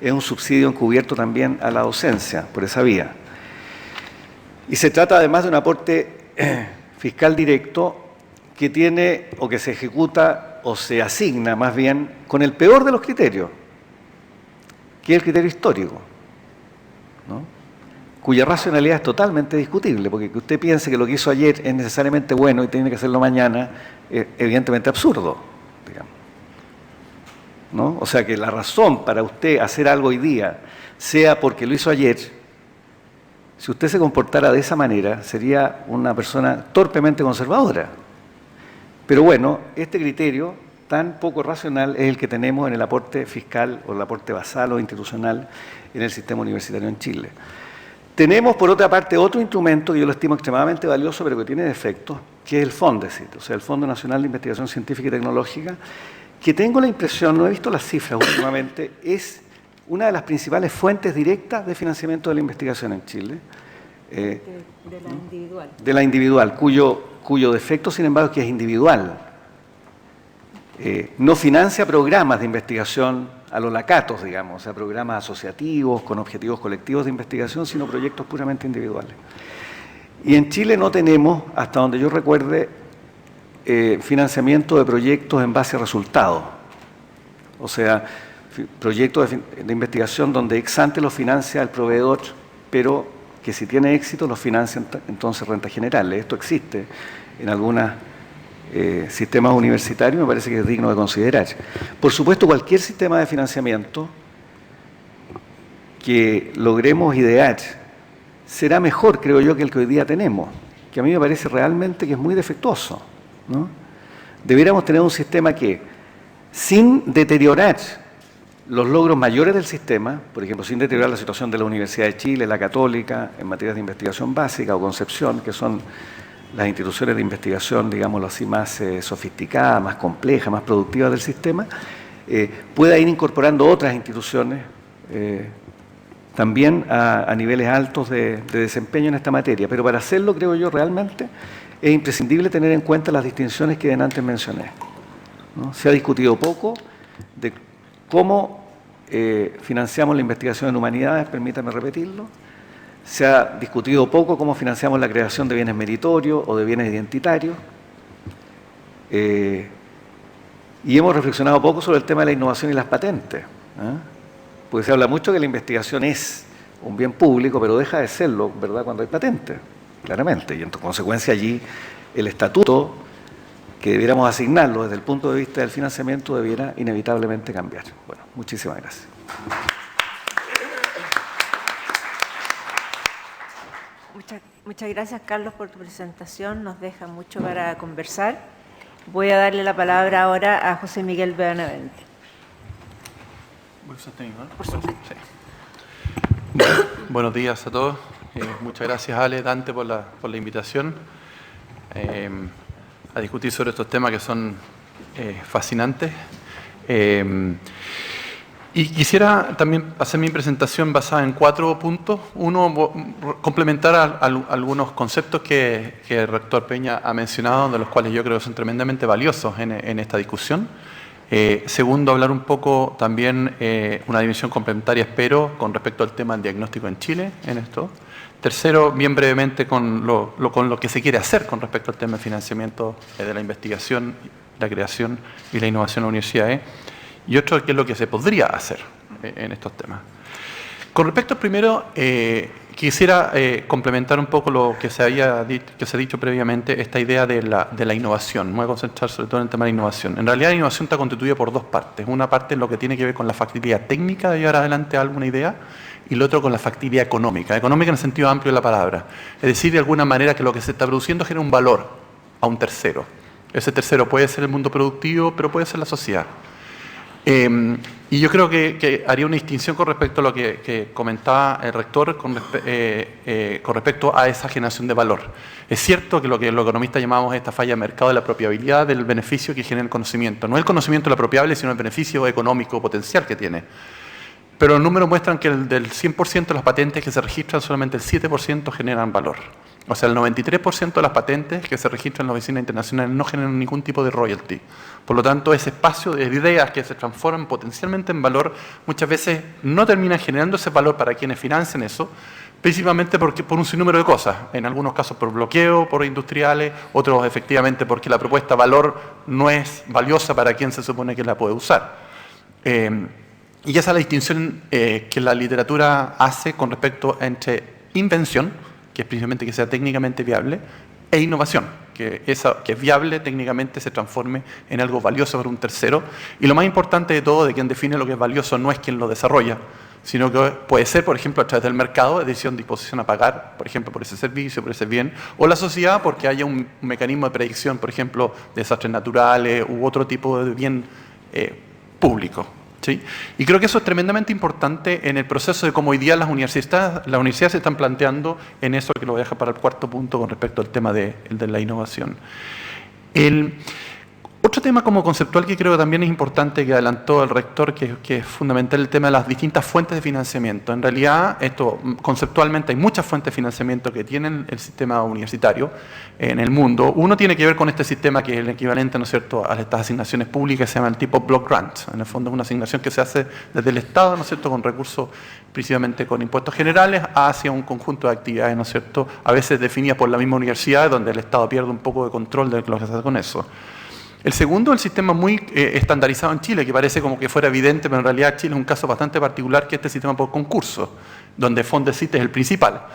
es un subsidio encubierto también a la docencia, por esa vía. Y se trata además de un aporte fiscal directo que tiene o que se ejecuta o se asigna más bien con el peor de los criterios, que es el criterio histórico, ¿no? Cuya racionalidad es totalmente discutible, porque que usted piense que lo que hizo ayer es necesariamente bueno y tiene que hacerlo mañana, es evidentemente absurdo, digamos, ¿no? O sea que la razón para usted hacer algo hoy día sea porque lo hizo ayer, si usted se comportara de esa manera, sería una persona torpemente conservadora. Pero bueno, este criterio tan poco racional es el que tenemos en el aporte fiscal o el aporte basal o institucional en el sistema universitario en Chile. Tenemos, por otra parte, otro instrumento que yo lo estimo extremadamente valioso, pero que tiene defectos, que es el FONDESIT, o sea, el Fondo Nacional de Investigación Científica y Tecnológica, que tengo la impresión, no he visto las cifras últimamente, es una de las principales fuentes directas de financiamiento de la investigación en Chile. De la individual. De la individual, cuyo defecto, sin embargo, es que es individual. No financia programas de investigación a los lacatos, digamos, o sea, programas asociativos con objetivos colectivos de investigación, sino proyectos puramente individuales. Y en Chile no tenemos, hasta donde yo recuerde, financiamiento de proyectos en base a resultados. O sea, proyectos de investigación donde ex ante los financia el proveedor, pero que si tiene éxito los financian entonces rentas generales. Esto existe en algunos sistemas universitarios, me parece que es digno de considerar. Por supuesto, cualquier sistema de financiamiento que logremos idear será mejor, creo yo, que el que hoy día tenemos, que a mí me parece realmente que es muy defectuoso, ¿no? Debiéramos tener un sistema que, sin deteriorar los logros mayores del sistema, por ejemplo, sin deteriorar la situación de la Universidad de Chile, la Católica, en materias de investigación básica o Concepción, que son las instituciones de investigación, digámoslo así, más sofisticadas, más complejas, más productivas del sistema, pueda ir incorporando otras instituciones también a niveles altos de desempeño en esta materia. Pero para hacerlo, creo yo, realmente es imprescindible tener en cuenta las distinciones que antes mencioné, ¿no? Se ha discutido poco de cómo financiamos la investigación en humanidades, permítame repetirlo. Se ha discutido poco cómo financiamos la creación de bienes meritorios o de bienes identitarios. Y hemos reflexionado poco sobre el tema de la innovación y las patentes, porque se habla mucho que la investigación es un bien público, pero deja de serlo, ¿verdad?, cuando hay patentes, claramente. Y en consecuencia allí el estatuto que debiéramos asignarlo desde el punto de vista del financiamiento debiera inevitablemente cambiar. Bueno, muchísimas gracias. Muchas gracias, Carlos, por tu presentación. Nos deja mucho para conversar. Voy a darle la palabra ahora a José Miguel Benavente. Por supuesto. Sí. Buenos días a todos. Muchas gracias, Ale, Dante, por la invitación a discutir sobre estos temas que son fascinantes. Y quisiera también hacer mi presentación basada en 4 puntos. Uno, complementar a algunos conceptos que el rector Peña ha mencionado, de los cuales yo creo que son tremendamente valiosos en esta discusión. Segundo, hablar un poco también una dimensión complementaria, espero, con respecto al tema del diagnóstico en Chile en esto. Tercero, bien brevemente con lo que se quiere hacer con respecto al tema de financiamiento de la investigación, la creación y la innovación en la universidad. Y otro, qué es lo que se podría hacer en estos temas. Con respecto al primero, quisiera complementar un poco lo que se ha dicho previamente, esta idea de la innovación. Me voy a concentrar sobre todo en el tema de la innovación. En realidad, la innovación está constituida por 2 partes. Una parte en lo que tiene que ver con la factibilidad técnica de llevar adelante alguna idea, y lo otro con la factibilidad económica. Económica en el sentido amplio de la palabra. Es decir, de alguna manera que lo que se está produciendo genera un valor a un tercero. Ese tercero puede ser el mundo productivo, pero puede ser la sociedad. Y yo creo que haría una distinción con respecto a lo que comentaba el rector con respecto a esa generación de valor. Es cierto que lo que los economistas llamamos esta falla de mercado de la apropiabilidad del beneficio que genera el conocimiento. No el conocimiento lo apropiable, sino el beneficio económico potencial que tiene. Pero los números muestran que del 100% de las patentes que se registran, solamente el 7% generan valor. O sea, el 93% de las patentes que se registran en la oficina internacional no generan ningún tipo de royalty. Por lo tanto, ese espacio de ideas que se transforman potencialmente en valor, muchas veces no terminan generando ese valor para quienes financian eso, principalmente por un sinnúmero de cosas. En algunos casos por bloqueo, por industriales, otros efectivamente porque la propuesta de valor no es valiosa para quien se supone que la puede usar. Y esa es la distinción que la literatura hace con respecto entre invención, que es principalmente que sea técnicamente viable, e innovación, que es viable técnicamente se transforme en algo valioso para un tercero. Y lo más importante de todo, de quien define lo que es valioso, no es quien lo desarrolla, sino que puede ser, por ejemplo, a través del mercado, decisión, disposición a pagar, por ejemplo, por ese servicio, por ese bien, o la sociedad porque haya un mecanismo de predicción, por ejemplo, de desastres naturales u otro tipo de bien público. ¿Sí? Y creo que eso es tremendamente importante en el proceso de cómo hoy día las universidades se están planteando en eso, que lo voy a dejar para el 4º punto con respecto al tema de la innovación. Otro tema como conceptual que creo que también es importante, que adelantó el rector, que es fundamental, el tema de las distintas fuentes de financiamiento. En realidad, esto conceptualmente hay muchas fuentes de financiamiento que tienen el sistema universitario en el mundo. Uno tiene que ver con este sistema que es el equivalente, ¿no es cierto?, a estas asignaciones públicas, se llama el tipo block grant. En el fondo es una asignación que se hace desde el Estado, ¿no es cierto?, con recursos principalmente con impuestos generales hacia un conjunto de actividades, ¿no es cierto?, a veces definidas por la misma universidad, donde el Estado pierde un poco de control de lo que se hace con eso. El segundo, el sistema muy estandarizado en Chile, que parece como que fuera evidente, pero en realidad Chile es un caso bastante particular, que es este sistema por concurso, donde Fondesit es el principal,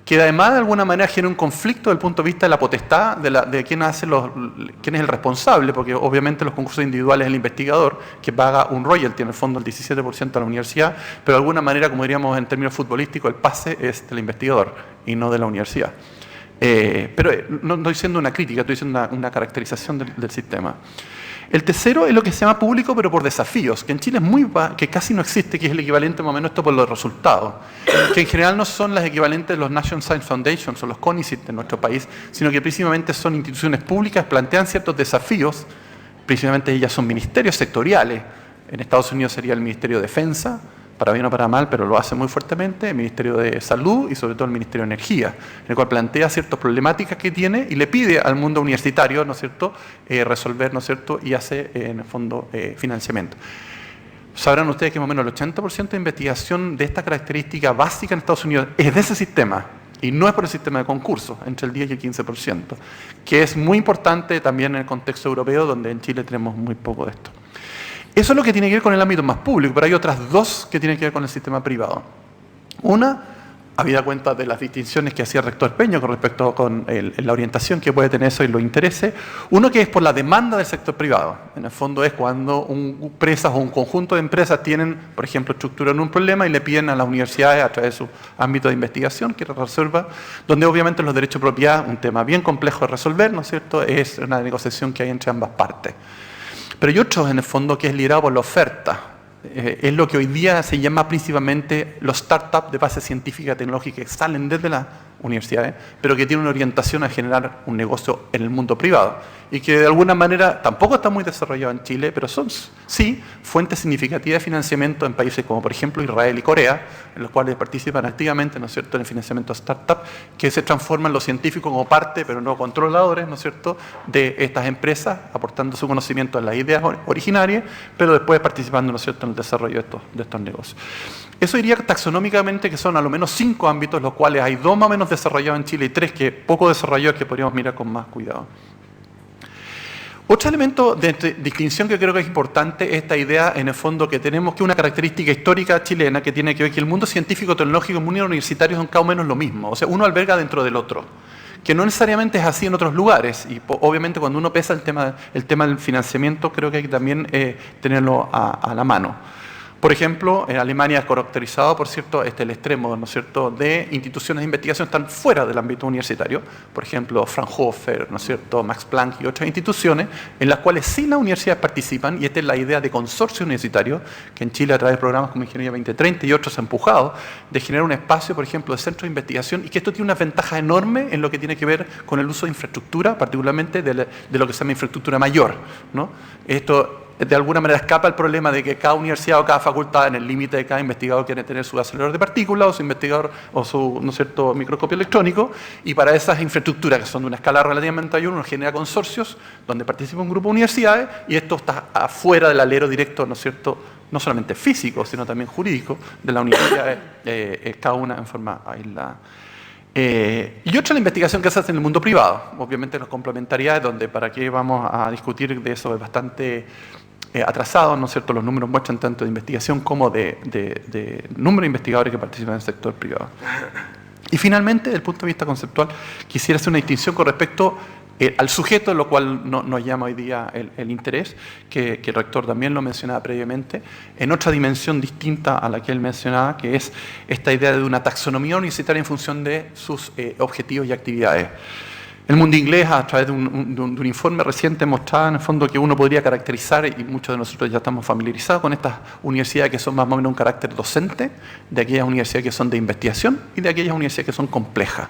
que además de alguna manera genera un conflicto desde el punto de vista de la potestad de quién es el responsable, porque obviamente los concursos individuales es el investigador, que paga un royalty, en el fondo el 17% a la universidad, pero de alguna manera, como diríamos en términos futbolísticos, el pase es del investigador y no de la universidad. Pero no estoy diciendo una crítica, estoy diciendo una caracterización del sistema. El tercero es lo que se llama público, pero por desafíos, que en Chile es que casi no existe, que es el equivalente más o menos esto por los resultados, que en general no son las equivalentes de los National Science Foundations o los CONICET de nuestro país, sino que principalmente son instituciones públicas, plantean ciertos desafíos, principalmente ellas son ministerios sectoriales. En Estados Unidos sería el Ministerio de Defensa, para bien o para mal, pero lo hace muy fuertemente, el Ministerio de Salud y sobre todo el Ministerio de Energía, en el cual plantea ciertas problemáticas que tiene y le pide al mundo universitario, ¿no es cierto?, resolver, ¿no es cierto?, y hace, en el fondo, financiamiento. Sabrán ustedes que más o menos el 80% de investigación de esta característica básica en Estados Unidos es de ese sistema, y no es por el sistema de concursos, entre el 10 y el 15%, que es muy importante también en el contexto europeo, donde en Chile tenemos muy poco de esto. Eso es lo que tiene que ver con el ámbito más público, pero hay otras 2 que tienen que ver con el sistema privado. Una, habida cuenta de las distinciones que hacía el rector Peña con respecto con la orientación que puede tener eso y los intereses. Uno que es por la demanda del sector privado. En el fondo es cuando empresas o un conjunto de empresas tienen, por ejemplo, estructuran un problema y le piden a las universidades a través de su ámbito de investigación que resuelva, donde obviamente los derechos de propiedad, un tema bien complejo de resolver, ¿no es cierto?, es una negociación que hay entre ambas partes. Pero hay otros, en el fondo, que es liderado por la oferta. es lo que hoy día se llama principalmente los startups de base científica y tecnológica que salen desde las universidades, pero que tienen una orientación a generar un negocio en el mundo privado y que de alguna manera tampoco está muy desarrollado en Chile, pero son sí fuentes significativas de financiamiento en países como por ejemplo Israel y Corea, en los cuales participan activamente, ¿no es cierto?, en el financiamiento de startups, que se transforman los científicos como parte, pero no controladores, ¿no es cierto?, de estas empresas, aportando su conocimiento en las ideas originarias, pero después participando, ¿no es cierto?, en el desarrollo de estos negocios. Eso diría taxonómicamente que son a lo menos 5 ámbitos, los cuales hay 2 más o menos desarrollados en Chile y 3 que poco desarrollados que podríamos mirar con más cuidado. Otro elemento de distinción que creo que es importante es esta idea, en el fondo, que tenemos que una característica histórica chilena que tiene que ver que el mundo científico-tecnológico y el mundo universitario son cada uno menos lo mismo. O sea, uno alberga dentro del otro, que no necesariamente es así en otros lugares. Y obviamente cuando uno pesa el tema del financiamiento, creo que hay que también tenerlo a la mano. Por ejemplo, en Alemania es caracterizado, por cierto, el extremo, ¿no es cierto?, de instituciones de investigación que están fuera del ámbito universitario. Por ejemplo, Fraunhofer, ¿no es cierto?, Max Planck y otras instituciones en las cuales sí las universidades participan, y esta es la idea de consorcio universitario, que en Chile a través de programas como Ingeniería 2030 y otros ha empujado, de generar un espacio, por ejemplo, de centros de investigación, y que esto tiene una ventaja enorme en lo que tiene que ver con el uso de infraestructura, particularmente de lo que se llama infraestructura mayor, ¿no? Esto de alguna manera escapa el problema de que cada universidad o cada facultad, en el límite de cada investigador, quiere tener su acelerador de partículas o su investigador o su, ¿no es cierto?, microscopio electrónico, y para esas infraestructuras que son de una escala relativamente mayor, uno genera consorcios donde participa un grupo de universidades, y esto está afuera del alero directo, ¿no es cierto?, no solamente físico, sino también jurídico de la universidad, cada una en forma aislada. Y otra, la investigación que se hace en el mundo privado, obviamente las complementariedades, donde para qué vamos a discutir de eso es bastante atrasado, ¿no es cierto? Los números muestran tanto de investigación como de número de investigadores que participan en el sector privado. Y finalmente, desde el punto de vista conceptual, quisiera hacer una distinción con respecto al sujeto, lo cual nos llama hoy día el interés, que el rector también lo mencionaba previamente, en otra dimensión distinta a la que él mencionaba, que es esta idea de una taxonomía universitaria en función de sus objetivos y actividades. El mundo inglés, a través de un informe reciente, mostraba en el fondo que uno podría caracterizar, y muchos de nosotros ya estamos familiarizados con estas universidades que son más o menos un carácter docente, de aquellas universidades que son de investigación y de aquellas universidades que son complejas.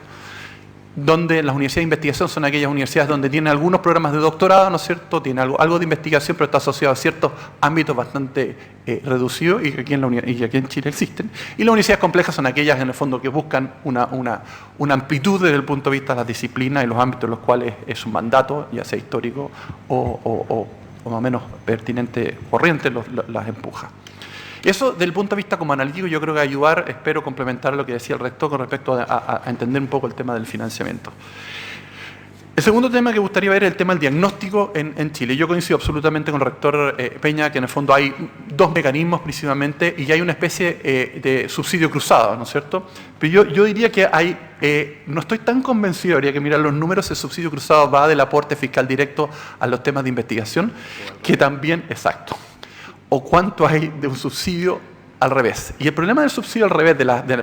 Donde las universidades de investigación son aquellas universidades donde tienen algunos programas de doctorado, ¿no es cierto?, tiene algo de investigación, pero está asociado a ciertos ámbitos bastante reducidos y que aquí en Chile existen. Y las universidades complejas son aquellas, en el fondo, que buscan una amplitud desde el punto de vista de las disciplinas y los ámbitos en los cuales es un mandato, ya sea histórico o más o menos pertinente, corriente, las empuja. Eso, desde el punto de vista como analítico, yo creo que ayudar, espero complementar lo que decía el rector con respecto a entender un poco el tema del financiamiento. El segundo tema que gustaría ver es el tema del diagnóstico en Chile. Yo coincido absolutamente con el rector Peña, que en el fondo hay 2 mecanismos principalmente, y hay una especie de subsidio cruzado, ¿no es cierto? Pero yo diría que hay, no estoy tan convencido, habría que mirar los números, el subsidio cruzado va del aporte fiscal directo a los temas de investigación, que también, exacto. O cuánto hay de un subsidio al revés. Y el problema del subsidio al revés,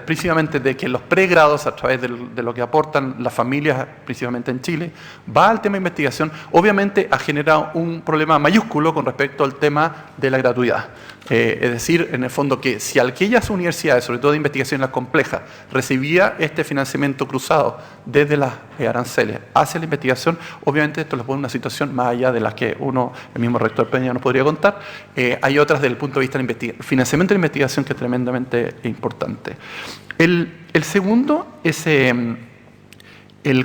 principalmente de que los pregrados, a través de lo que aportan las familias, principalmente en Chile, va al tema de investigación, obviamente ha generado un problema mayúsculo con respecto al tema de la gratuidad. Es decir, en el fondo, que si aquellas universidades, sobre todo de investigación las complejas, recibía este financiamiento cruzado desde las aranceles hacia la investigación, obviamente esto les pone una situación más allá de las que el mismo rector Peña nos podría contar. Hay otras desde el punto de vista del financiamiento de la investigación que es tremendamente importante. El segundo es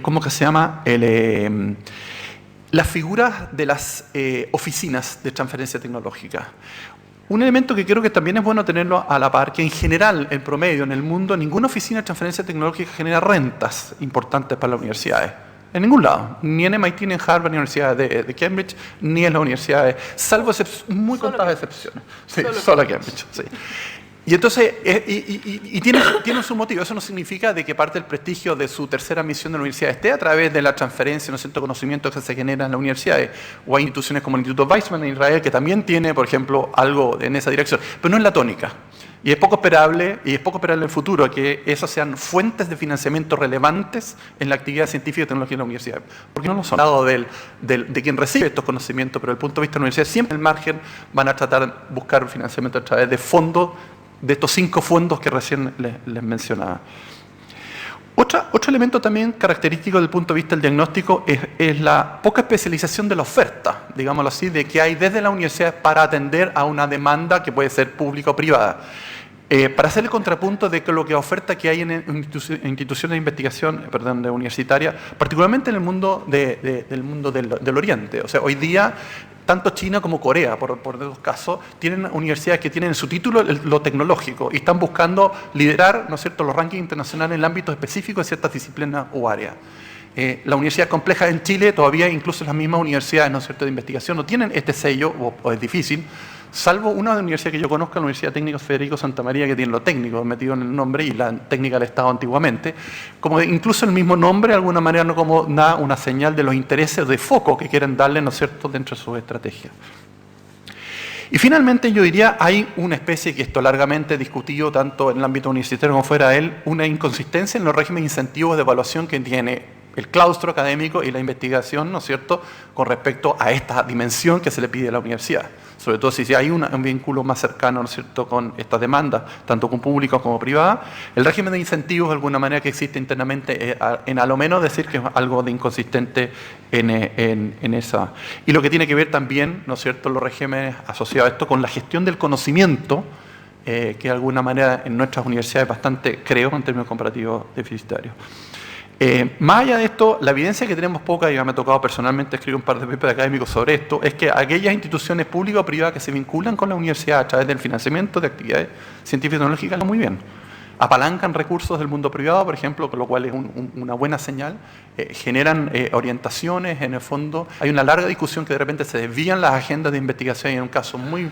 ¿cómo que se llama? Las figuras de las oficinas de transferencia tecnológica. Un elemento que creo que también es bueno tenerlo a la par, que en general, en promedio, en el mundo, ninguna oficina de transferencia tecnológica genera rentas importantes para las universidades. En ningún lado. Ni en MIT, ni en Harvard, ni en la Universidad de Cambridge, ni en las universidades, salvo muy contadas excepciones. Sí, solo Cambridge, sí. Y entonces, tiene su motivo. Eso no significa de que parte del prestigio de su tercera misión de la universidad esté a través de la transferencia, ¿no es cierto?, conocimiento que se genera en las universidades. O hay instituciones como el Instituto Weizmann en Israel, que también tiene, por ejemplo, algo en esa dirección. Pero no es la tónica. Y es poco esperable en el futuro que esas sean fuentes de financiamiento relevantes en la actividad científica y tecnológica de la universidad. Porque no lo son. Al lado de quien recibe estos conocimientos, pero desde el punto de vista de la universidad, siempre en el margen van a tratar de buscar financiamiento a través de fondos, de estos 5 fondos que recién les mencionaba. Otro elemento también característico desde el punto de vista del diagnóstico es la poca especialización de la oferta, digámoslo así, de que hay desde la universidad para atender a una demanda que puede ser pública o privada. Para hacer el contrapunto de que lo que oferta que hay en instituciones de investigación, de universitaria, particularmente en el mundo del Oriente. O sea, hoy día, tanto China como Corea, por dos casos, tienen universidades que tienen en su título lo tecnológico y están buscando liderar, ¿no es cierto?, los rankings internacionales en el ámbito específico de ciertas disciplinas u áreas. Las universidades complejas en Chile, todavía incluso las mismas universidades, ¿no es cierto?, de investigación no tienen este sello, o es difícil, salvo una universidad que yo conozco, la Universidad Técnica Federico Santa María, que tiene lo técnico metido en el nombre y la técnica del Estado antiguamente, como incluso el mismo nombre de alguna manera no como da una señal de los intereses de foco que quieren darle, ¿no es cierto?, dentro de sus estrategias. Y finalmente yo diría, hay una especie que esto largamente discutido tanto en el ámbito universitario como fuera de él, una inconsistencia en los regímenes incentivos de evaluación que tiene el claustro académico y la investigación, ¿no es cierto?, con respecto a esta dimensión que se le pide a la universidad. Sobre todo si hay un vínculo más cercano, ¿no es cierto?, con estas demandas, tanto con públicas como privadas. El régimen de incentivos, de alguna manera, que existe internamente, en a lo menos decir que es algo de inconsistente en esa. Y lo que tiene que ver también, ¿no es cierto?, los regímenes asociados a esto con la gestión del conocimiento, que de alguna manera en nuestras universidades es bastante, creo, en términos comparativos, deficitarios. Más allá de esto, la evidencia que tenemos poca, y ya me ha tocado personalmente escribir un par de papers académicos sobre esto, es que aquellas instituciones públicas o privadas que se vinculan con la universidad a través del financiamiento de actividades científicas y tecnológicas, muy bien. Apalancan recursos del mundo privado, por ejemplo, con lo cual es una buena señal, generan orientaciones, en el fondo. Hay una larga discusión que de repente se desvían las agendas de investigación, y en un caso muy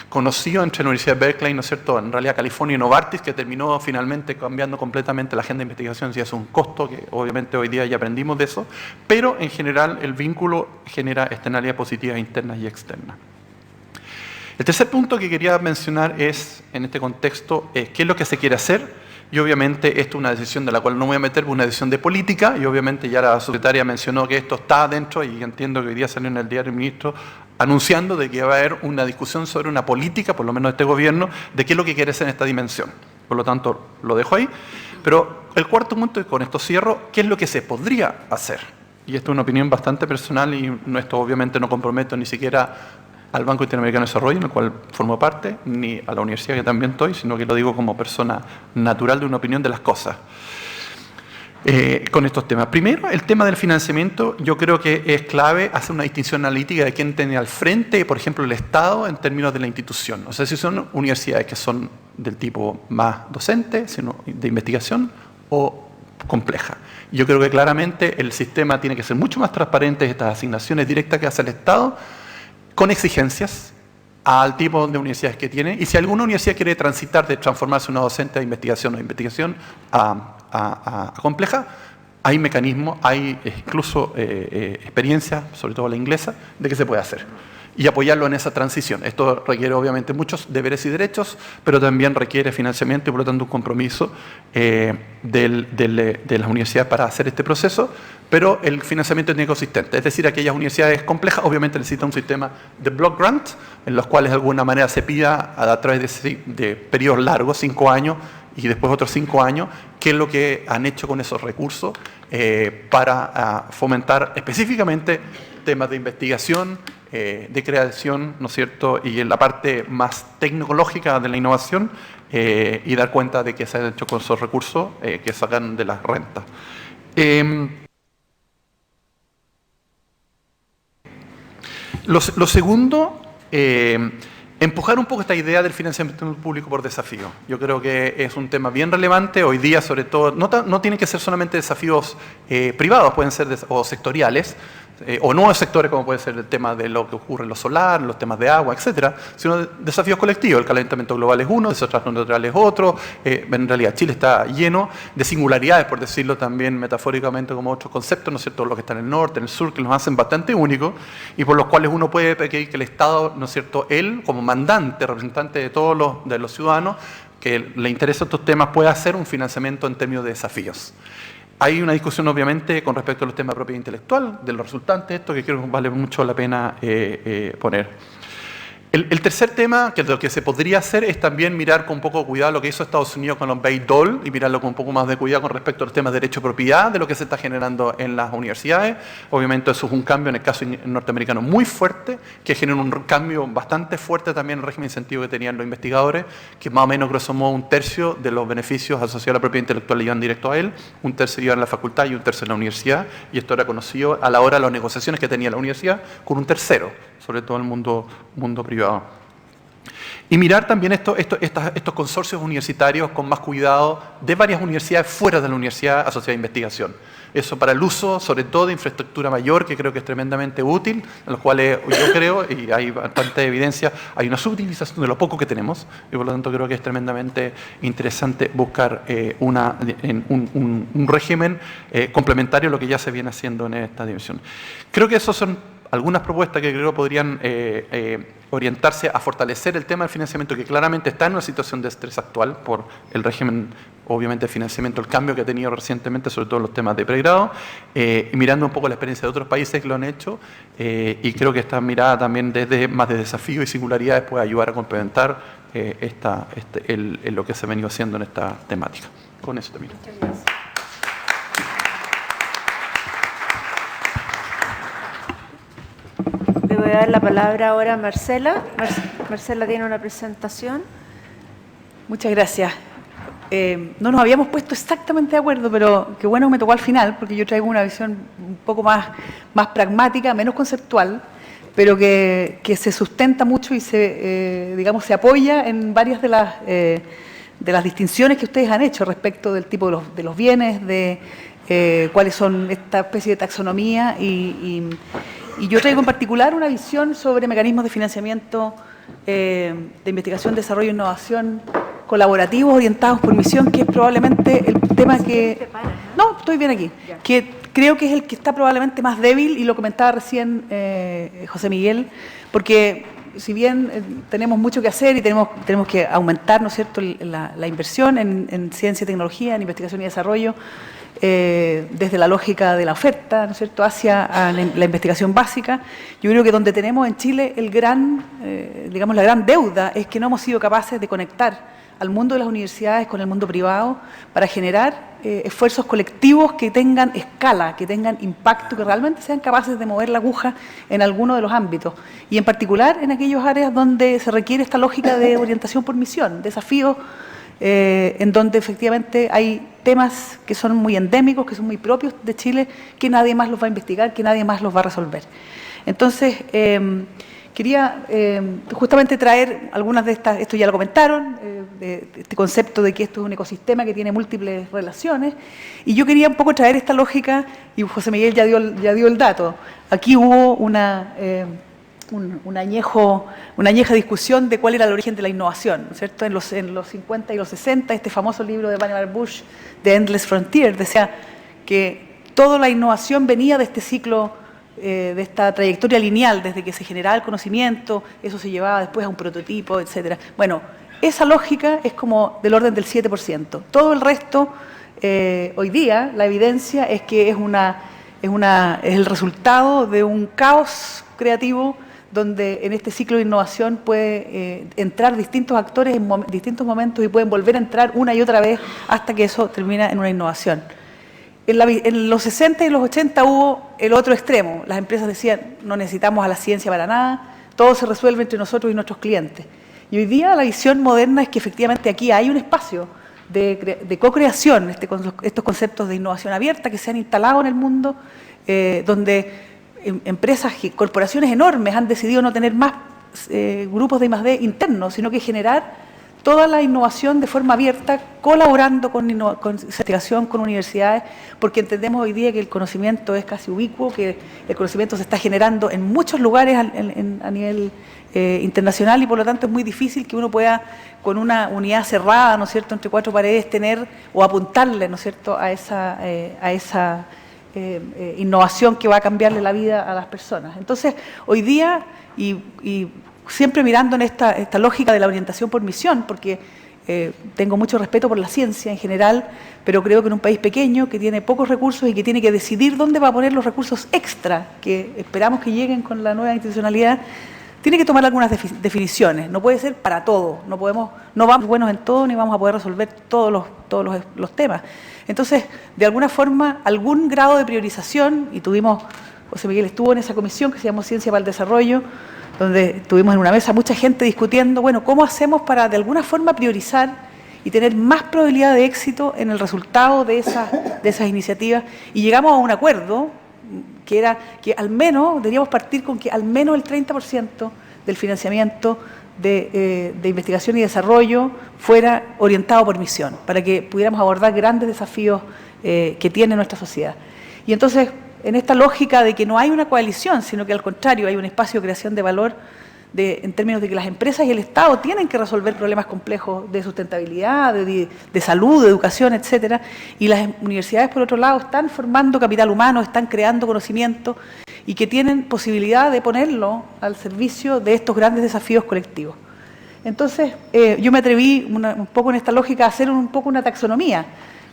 conocido entre la Universidad de Berkeley, ¿no es cierto?, en realidad California y Novartis, que terminó finalmente cambiando completamente la agenda de investigación, y es un costo que obviamente hoy día ya aprendimos de eso, pero en general el vínculo genera externalidades positivas internas y externas. El tercer punto que quería mencionar es, en este contexto, qué es lo que se quiere hacer, y obviamente esto es una decisión de la cual no me voy a meter, una decisión de política, y obviamente ya la secretaria mencionó que esto está adentro, y entiendo que hoy día salió en el diario el ministro anunciando de que va a haber una discusión sobre una política, por lo menos de este gobierno, de qué es lo que quiere hacer en esta dimensión. Por lo tanto, lo dejo ahí. Pero el cuarto punto, y con esto cierro, ¿qué es lo que se podría hacer? Y esto es una opinión bastante personal, y esto obviamente no comprometo ni siquiera al Banco Interamericano de Desarrollo, en el cual formo parte, ni a la universidad que también estoy, sino que lo digo como persona natural de una opinión de las cosas. Con estos temas. Primero, el tema del financiamiento, yo creo que es clave hacer una distinción analítica de quién tiene al frente, por ejemplo, el Estado en términos de la institución. O sea, si son universidades que son del tipo más docente, sino de investigación, o compleja. Yo creo que claramente el sistema tiene que ser mucho más transparente, estas asignaciones directas que hace el Estado, con exigencias al tipo de universidades que tiene, y si alguna universidad quiere transitar de transformarse en una docente de investigación o de investigación a compleja, hay mecanismos, hay incluso experiencias, sobre todo la inglesa, de que se puede hacer y apoyarlo en esa transición. Esto requiere obviamente muchos deberes y derechos, pero también requiere financiamiento y por lo tanto un compromiso de las universidades para hacer este proceso, pero el financiamiento es inconsistente. Es decir, aquellas universidades complejas obviamente necesitan un sistema de block grant, en los cuales de alguna manera se pida a través de periodos largos, 5 años, y después otros 5 años, qué es lo que han hecho con esos recursos para fomentar específicamente temas de investigación, de creación, ¿no es cierto?, y en la parte más tecnológica de la innovación, y dar cuenta de que se ha hecho con esos recursos que sacan de las rentas. Lo segundo, empujar un poco esta idea del financiamiento público por desafío. Yo creo que es un tema bien relevante hoy día, sobre todo, no tienen que ser solamente desafíos privados, pueden ser o sectoriales, o nuevos sectores como puede ser el tema de lo que ocurre en lo solar, los temas de agua, etcétera, sino desafíos colectivos. El calentamiento global es uno, el desastre natural es otro. En realidad Chile está lleno de singularidades, por decirlo también metafóricamente como otros conceptos, ¿no es cierto?, los que están en el norte, en el sur, que nos hacen bastante únicos y por los cuales uno puede pedir que el Estado, ¿no es cierto?, él como mandante, representante de todos los ciudadanos que le interesan estos temas, pueda hacer un financiamiento en términos de desafíos. Hay una discusión, obviamente, con respecto a los temas de propiedad intelectual, de los resultantes, esto que creo que vale mucho la pena poner. El tercer tema, que lo que se podría hacer, es también mirar con un poco de cuidado lo que hizo Estados Unidos con los Bayh-Dole y mirarlo con un poco más de cuidado con respecto a los temas de derecho de propiedad, de lo que se está generando en las universidades. Obviamente eso es un cambio en el caso norteamericano muy fuerte, que genera un cambio bastante fuerte también en el régimen de incentivo que tenían los investigadores, que más o menos, grosso modo, 1/3 de los beneficios asociados a la propiedad intelectual le iban directo a él, 1/3 iban a la facultad y 1/3 en la universidad, y esto era conocido a la hora de las negociaciones que tenía la universidad con 1/3, sobre todo en el mundo privado. Y mirar también estos consorcios universitarios con más cuidado de varias universidades fuera de la universidad asociada a investigación. Eso para el uso, sobre todo, de infraestructura mayor, que creo que es tremendamente útil, en los cuales yo creo, y hay bastante evidencia, hay una subutilización de lo poco que tenemos, y por lo tanto creo que es tremendamente interesante buscar un régimen complementario a lo que ya se viene haciendo en esta dimensión. Creo que esos son algunas propuestas que creo podrían orientarse a fortalecer el tema del financiamiento, que claramente está en una situación de estrés actual por el régimen, obviamente, de financiamiento, el cambio que ha tenido recientemente, sobre todo en los temas de pregrado, y mirando un poco la experiencia de otros países que lo han hecho, y creo que esta mirada también desde más de desafíos y singularidades puede ayudar a complementar lo que se ha venido haciendo en esta temática. Con eso termino. Muchas gracias. Le voy a dar la palabra ahora a Marcela. Marcela tiene una presentación. Muchas gracias. No nos habíamos puesto exactamente de acuerdo, pero qué bueno que me tocó al final, porque yo traigo una visión un poco más pragmática, menos conceptual, pero que se sustenta mucho y se apoya en varias de las distinciones que ustedes han hecho respecto del tipo de los bienes, de cuáles son esta especie de taxonomía y yo traigo en particular una visión sobre mecanismos de financiamiento de investigación, desarrollo e innovación colaborativos orientados por misión, que es probablemente el tema que... No, estoy bien aquí. Que creo que es el que está probablemente más débil, y lo comentaba recién José Miguel, porque si bien tenemos mucho que hacer y tenemos que aumentar, ¿no es cierto?, la inversión en ciencia y tecnología, en investigación y desarrollo, desde la lógica de la oferta, ¿no es cierto?, hacia la investigación básica. Yo creo que donde tenemos en Chile la gran deuda es que no hemos sido capaces de conectar al mundo de las universidades con el mundo privado para generar esfuerzos colectivos que tengan escala, que tengan impacto, que realmente sean capaces de mover la aguja en alguno de los ámbitos, y en particular en aquellas áreas donde se requiere esta lógica de orientación por misión, desafíos en donde efectivamente hay temas que son muy endémicos, que son muy propios de Chile, que nadie más los va a investigar, que nadie más los va a resolver. Entonces, quería justamente traer algunas de estas, esto ya lo comentaron, de este concepto de que esto es un ecosistema que tiene múltiples relaciones, y yo quería un poco traer esta lógica, y José Miguel ya dio el dato. Aquí hubo una añeja discusión de cuál era el origen de la innovación, ¿no es cierto? En los 50 y los 60, este famoso libro de Vannevar Bush, The Endless Frontier, decía que toda la innovación venía de este ciclo, de esta trayectoria lineal, desde que se generaba el conocimiento, eso se llevaba después a un prototipo, etcétera. Bueno, esa lógica es como del orden del 7%. Todo el resto, hoy día, la evidencia es que es el resultado de un caos creativo, donde en este ciclo de innovación puede entrar distintos actores en distintos momentos y pueden volver a entrar una y otra vez hasta que eso termina en una innovación. En los 60 y los 80 hubo el otro extremo. Las empresas decían, no necesitamos a la ciencia para nada, todo se resuelve entre nosotros y nuestros clientes. Y hoy día la visión moderna es que efectivamente aquí hay un espacio de co-creación, estos conceptos de innovación abierta que se han instalado en el mundo, donde empresas y corporaciones enormes han decidido no tener más grupos de I+D internos, sino que generar toda la innovación de forma abierta, colaborando con investigación, con universidades, porque entendemos hoy día que el conocimiento es casi ubicuo, que el conocimiento se está generando en muchos lugares a nivel internacional, y por lo tanto es muy difícil que uno pueda, con una unidad cerrada, ¿no es cierto?, entre cuatro paredes, tener o apuntarle, ¿no es cierto?, a esa innovación que va a cambiarle la vida a las personas. Entonces, hoy día, y siempre mirando en esta lógica de la orientación por misión, porque tengo mucho respeto por la ciencia en general, pero creo que en un país pequeño que tiene pocos recursos y que tiene que decidir dónde va a poner los recursos extra que esperamos que lleguen con la nueva institucionalidad, tiene que tomar algunas definiciones. No puede ser para todo, no vamos buenos en todo ni vamos a poder resolver todos los temas. Entonces, de alguna forma, algún grado de priorización, y José Miguel estuvo en esa comisión que se llamó Ciencia para el Desarrollo, donde tuvimos en una mesa mucha gente discutiendo, bueno, ¿cómo hacemos para de alguna forma priorizar y tener más probabilidad de éxito en el resultado de esas iniciativas? Y llegamos a un acuerdo que era que al menos, deberíamos partir con que al menos el 30% del financiamiento de investigación y desarrollo fuera orientado por misión, para que pudiéramos abordar grandes desafíos que tiene nuestra sociedad. Y entonces, en esta lógica de que no hay una coalición, sino que al contrario hay un espacio de creación de valor en términos de que las empresas y el Estado tienen que resolver problemas complejos de sustentabilidad, de salud, de educación, etcétera, y las universidades, por otro lado, están formando capital humano, están creando conocimiento y que tienen posibilidad de ponerlo al servicio de estos grandes desafíos colectivos. Entonces, yo me atreví un poco en esta lógica a hacer un poco una taxonomía,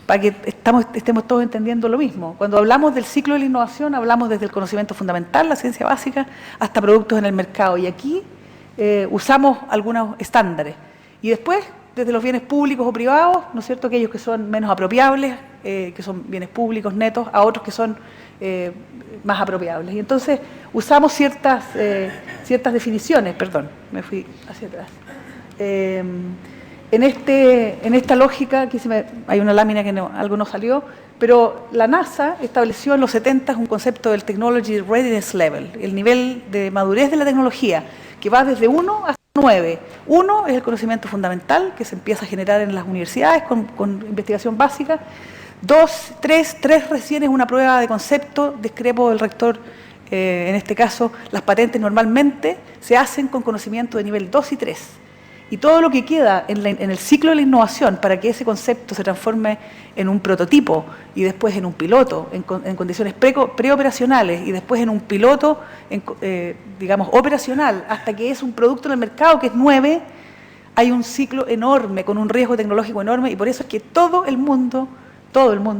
para que estemos todos entendiendo lo mismo. Cuando hablamos del ciclo de la innovación, hablamos desde el conocimiento fundamental, la ciencia básica, hasta productos en el mercado. Y aquí usamos algunos estándares. Y después, desde los bienes públicos o privados, ¿no es cierto?, aquellos que son menos apropiables, que son bienes públicos netos, a otros que son más apropiables. Y entonces usamos ciertas definiciones, perdón, me fui hacia atrás. En esta lógica, aquí hay una lámina que algo no salió, pero la NASA estableció en los 70 un concepto del Technology Readiness Level, el nivel de madurez de la tecnología, que va desde 1 hasta 9. 1 es el conocimiento fundamental, que se empieza a generar en las universidades con investigación básica. 2, 3 recién es una prueba de concepto, discrepo del rector, en este caso, las patentes normalmente se hacen con conocimiento de nivel 2 y 3. Y todo lo que queda en el ciclo de la innovación para que ese concepto se transforme en un prototipo y después en un piloto, en condiciones preoperacionales y después en un piloto, digamos, operacional, hasta que es un producto en el mercado que es 9, hay un ciclo enorme, con un riesgo tecnológico enorme, y por eso es que todo el mundo,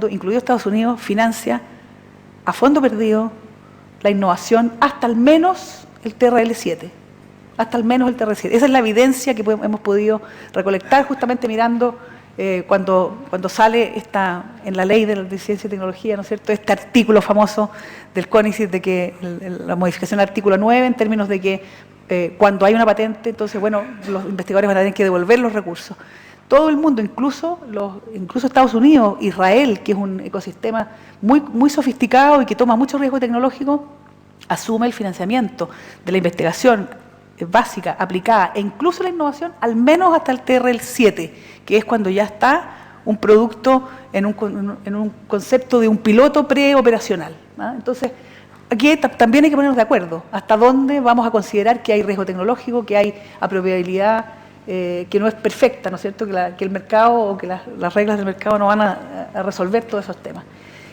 incluido Estados Unidos, financia a fondo perdido la innovación hasta al menos el TRL-7. Hasta al menos el TRL-7. Esa es la evidencia que hemos podido recolectar justamente mirando cuando sale en la ley de ciencia y tecnología, ¿no es cierto?, este artículo famoso del CONICET de que la modificación del artículo 9, en términos de que cuando hay una patente, entonces, bueno, los investigadores van a tener que devolver los recursos. Todo el mundo, incluso Estados Unidos, Israel, que es un ecosistema muy, muy sofisticado y que toma mucho riesgo tecnológico, asume el financiamiento de la investigación básica, aplicada e incluso la innovación, al menos hasta el TRL-7, que es cuando ya está un producto en un concepto de un piloto preoperacional, ¿no? Entonces, aquí también hay que ponernos de acuerdo hasta dónde vamos a considerar que hay riesgo tecnológico, que hay apropiabilidad, que no es perfecta, ¿no es cierto?, que el mercado o que las reglas del mercado no van a resolver todos esos temas.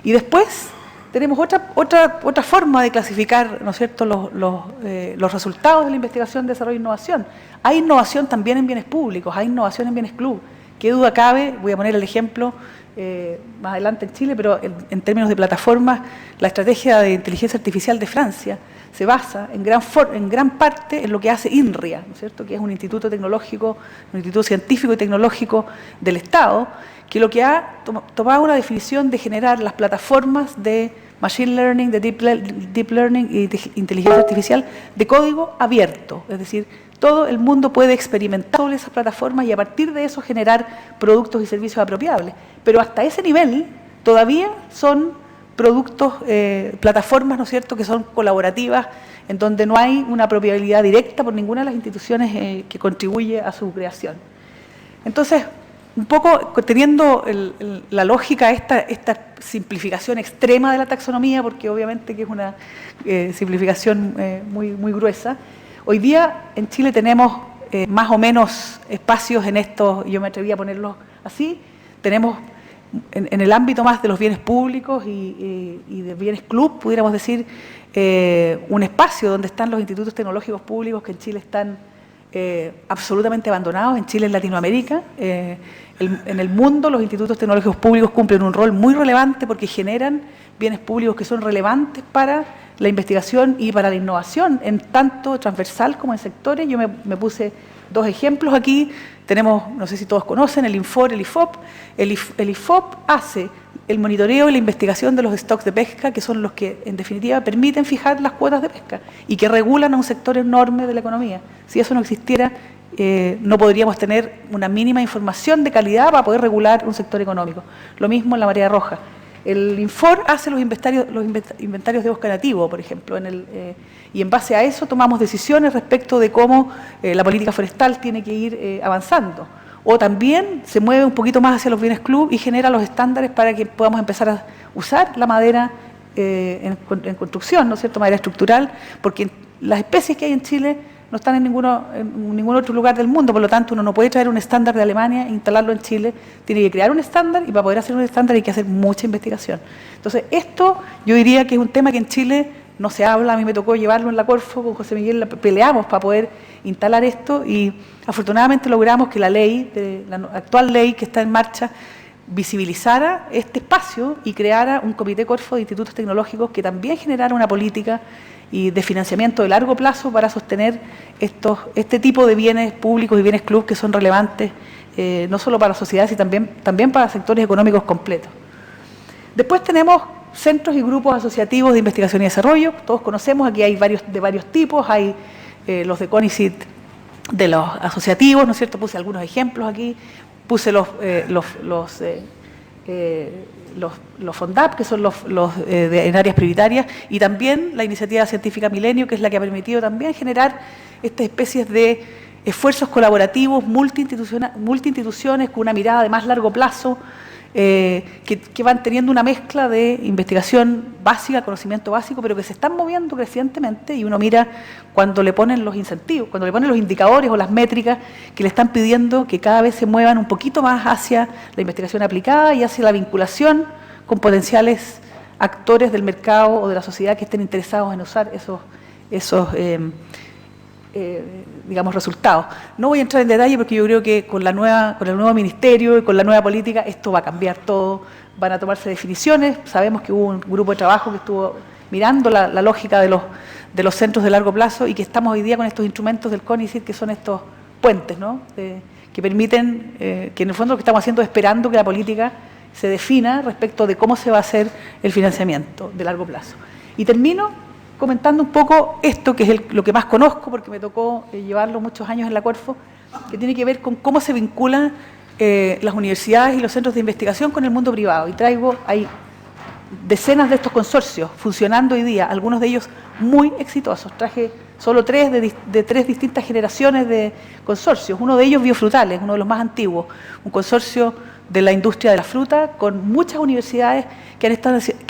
Y después tenemos otra forma de clasificar, ¿no es cierto?, los resultados de la investigación, desarrollo e innovación. Hay innovación también en bienes públicos, hay innovación en bienes club. ¿Qué duda cabe? Voy a poner el ejemplo más adelante en Chile, pero en términos de plataformas, la estrategia de inteligencia artificial de Francia se basa en gran parte en lo que hace INRIA, ¿no es cierto?, que es un instituto tecnológico, un instituto científico y tecnológico del Estado, que lo que ha tomado una definición de generar las plataformas de machine learning, de deep learning y de inteligencia artificial de código abierto, es decir, todo el mundo puede experimentar sobre esas plataformas y a partir de eso generar productos y servicios apropiables. Pero hasta ese nivel todavía son productos, plataformas, ¿no es cierto?, que son colaborativas, en donde no hay una apropiabilidad directa por ninguna de las instituciones que contribuye a su creación. Entonces, un poco teniendo la lógica, esta simplificación extrema de la taxonomía, porque obviamente que es una simplificación muy gruesa, hoy día en Chile tenemos más o menos espacios en estos, yo me atreví a ponerlos así, tenemos en el ámbito más de los bienes públicos y de bienes club, pudiéramos decir, un espacio donde están los institutos tecnológicos públicos que en Chile están absolutamente abandonados, en Chile, en Latinoamérica. En el mundo los institutos tecnológicos públicos cumplen un rol muy relevante porque generan bienes públicos que son relevantes para la investigación y para la innovación, en tanto transversal como en sectores. Yo me puse 2 ejemplos aquí. Tenemos, no sé si todos conocen, el INFOR, el IFOP. El IFOP hace el monitoreo y la investigación de los stocks de pesca, que son los que, en definitiva, permiten fijar las cuotas de pesca y que regulan a un sector enorme de la economía. Si eso no existiera, no podríamos tener una mínima información de calidad para poder regular un sector económico. Lo mismo en la marea roja. El INFOR hace los inventarios de bosque nativo, por ejemplo, y en base a eso tomamos decisiones respecto de cómo la política forestal tiene que ir avanzando. O también se mueve un poquito más hacia los bienes club y genera los estándares para que podamos empezar a usar la madera en construcción, ¿no es cierto?, madera estructural, porque las especies que hay en Chile no están en ningún otro lugar del mundo, por lo tanto uno no puede traer un estándar de Alemania e instalarlo en Chile, tiene que crear un estándar y para poder hacer un estándar hay que hacer mucha investigación. Entonces esto yo diría que es un tema que en Chile no se habla, a mí me tocó llevarlo en la Corfo, con José Miguel peleamos para poder instalar esto y afortunadamente logramos que la actual ley que está en marcha visibilizara este espacio y creara un comité Corfo de institutos tecnológicos que también generara una política y de financiamiento de largo plazo para sostener este tipo de bienes públicos y bienes club que son relevantes no solo para la sociedad, sino también para sectores económicos completos. Después tenemos centros y grupos asociativos de investigación y desarrollo. Todos conocemos, aquí hay de varios tipos, hay los de CONICIT de los asociativos, ¿no es cierto? Puse algunos ejemplos aquí, puse los FONDAP, que son en áreas prioritarias, y también la iniciativa científica Milenio, que es la que ha permitido también generar estas especies de esfuerzos colaborativos multiinstituciones con una mirada de más largo plazo, que van teniendo una mezcla de investigación básica, conocimiento básico, pero que se están moviendo crecientemente y uno mira cuando le ponen los incentivos, cuando le ponen los indicadores o las métricas que le están pidiendo que cada vez se muevan un poquito más hacia la investigación aplicada y hacia la vinculación con potenciales actores del mercado o de la sociedad que estén interesados en usar esos digamos, resultados. No voy a entrar en detalle porque yo creo que con el nuevo ministerio y con la nueva política esto va a cambiar todo, van a tomarse definiciones. Sabemos que hubo un grupo de trabajo que estuvo mirando la lógica de los centros de largo plazo y que estamos hoy día con estos instrumentos del CONICIT, que son estos puentes, ¿no?, que permiten, que en el fondo lo que estamos haciendo es esperando que la política se defina respecto de cómo se va a hacer el financiamiento de largo plazo. Y termino comentando un poco esto, que es lo que más conozco, porque me tocó llevarlo muchos años en la Corfo, que tiene que ver con cómo se vinculan las universidades y los centros de investigación con el mundo privado. Y hay decenas de estos consorcios funcionando hoy día, algunos de ellos muy exitosos. Traje solo 3 de 3 distintas generaciones de consorcios. Uno de ellos Biofrutales, uno de los más antiguos, un consorcio de la industria de la fruta, con muchas universidades que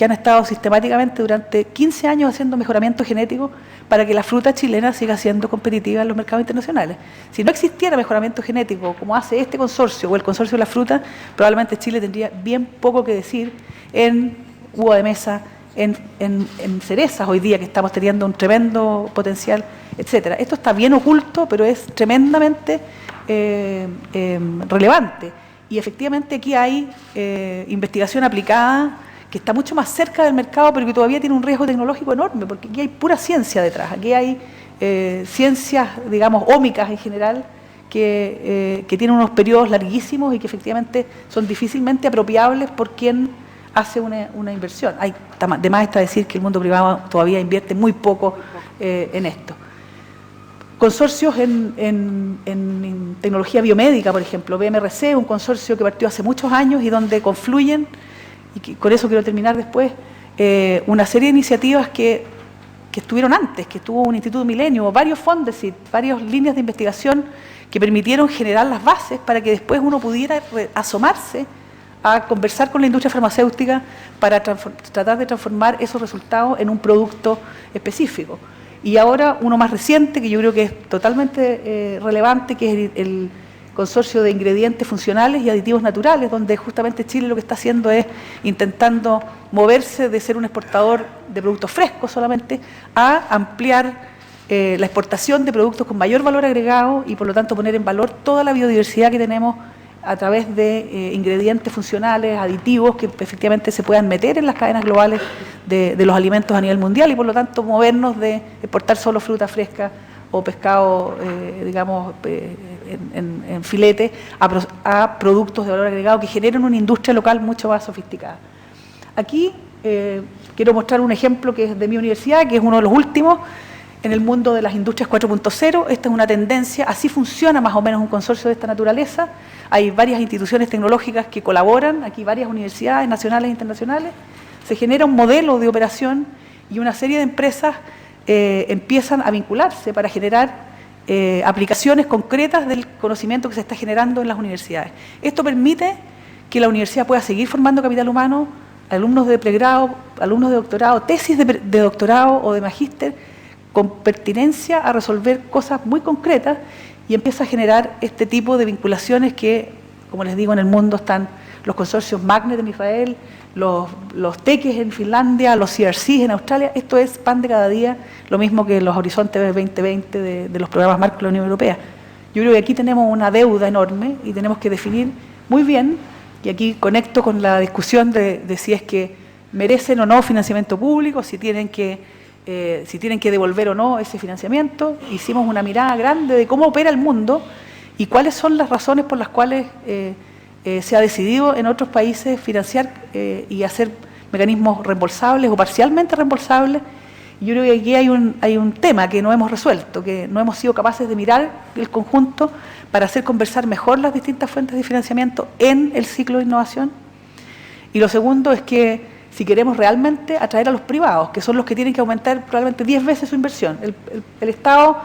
han estado sistemáticamente durante 15 años haciendo mejoramiento genético para que la fruta chilena siga siendo competitiva en los mercados internacionales. Si no existiera mejoramiento genético como hace este consorcio o el consorcio de la fruta, probablemente Chile tendría bien poco que decir en uva de mesa, en cerezas hoy día, que estamos teniendo un tremendo potencial, etcétera. Esto está bien oculto, pero es tremendamente relevante. Y efectivamente aquí hay investigación aplicada que está mucho más cerca del mercado, pero que todavía tiene un riesgo tecnológico enorme, porque aquí hay pura ciencia detrás. Aquí hay ciencias, digamos, ómicas en general, que tienen unos periodos larguísimos y que efectivamente son difícilmente apropiables por quien hace una inversión. De más está decir que el mundo privado todavía invierte muy poco en esto. Consorcios en tecnología biomédica, por ejemplo, BMRC, un consorcio que partió hace muchos años y donde confluyen, y con eso quiero terminar después, una serie de iniciativas que estuvieron antes, que estuvo un Instituto Milenio, varios Fondesit, varias líneas de investigación que permitieron generar las bases para que después uno pudiera asomarse a conversar con la industria farmacéutica para tratar de transformar esos resultados en un producto específico. Y ahora uno más reciente, que yo creo que es totalmente relevante, que es el consorcio de ingredientes funcionales y aditivos naturales, donde justamente Chile lo que está haciendo es intentando moverse de ser un exportador de productos frescos solamente a ampliar la exportación de productos con mayor valor agregado y por lo tanto poner en valor toda la biodiversidad que tenemos a través de ingredientes funcionales, aditivos que efectivamente se puedan meter en las cadenas globales de los alimentos a nivel mundial y por lo tanto movernos de exportar solo fruta fresca o pescado, digamos, en filete, a productos de valor agregado que generen una industria local mucho más sofisticada. Aquí quiero mostrar un ejemplo que es de mi universidad, que es uno de los últimos en el mundo de las industrias 4.0. Esta es una tendencia, así funciona más o menos un consorcio de esta naturaleza. Hay varias instituciones tecnológicas que colaboran, aquí varias universidades nacionales e internacionales. Se genera un modelo de operación y una serie de empresas empiezan a vincularse para generar aplicaciones concretas del conocimiento que se está generando en las universidades. Esto permite que la universidad pueda seguir formando capital humano, alumnos de pregrado, alumnos de doctorado, tesis de doctorado o de magíster, con pertinencia a resolver cosas muy concretas y empieza a generar este tipo de vinculaciones que, como les digo, en el mundo están los consorcios Magnet en Israel, los TECs en Finlandia, los CRCs en Australia. Esto es pan de cada día, lo mismo que los horizontes 2020 de los programas marco de la Unión Europea. Yo creo que aquí tenemos una deuda enorme y tenemos que definir muy bien, y aquí conecto con la discusión de si es que merecen o no financiamiento público, si tienen que devolver o no ese financiamiento. Hicimos una mirada grande de cómo opera el mundo y cuáles son las razones por las cuales se ha decidido en otros países financiar y hacer mecanismos reembolsables o parcialmente reembolsables. Yo creo que aquí hay un tema que no hemos resuelto, que no hemos sido capaces de mirar el conjunto para hacer conversar mejor las distintas fuentes de financiamiento en el ciclo de innovación. Y lo segundo es que si queremos realmente atraer a los privados, que son los que tienen que aumentar probablemente 10 veces su inversión. El Estado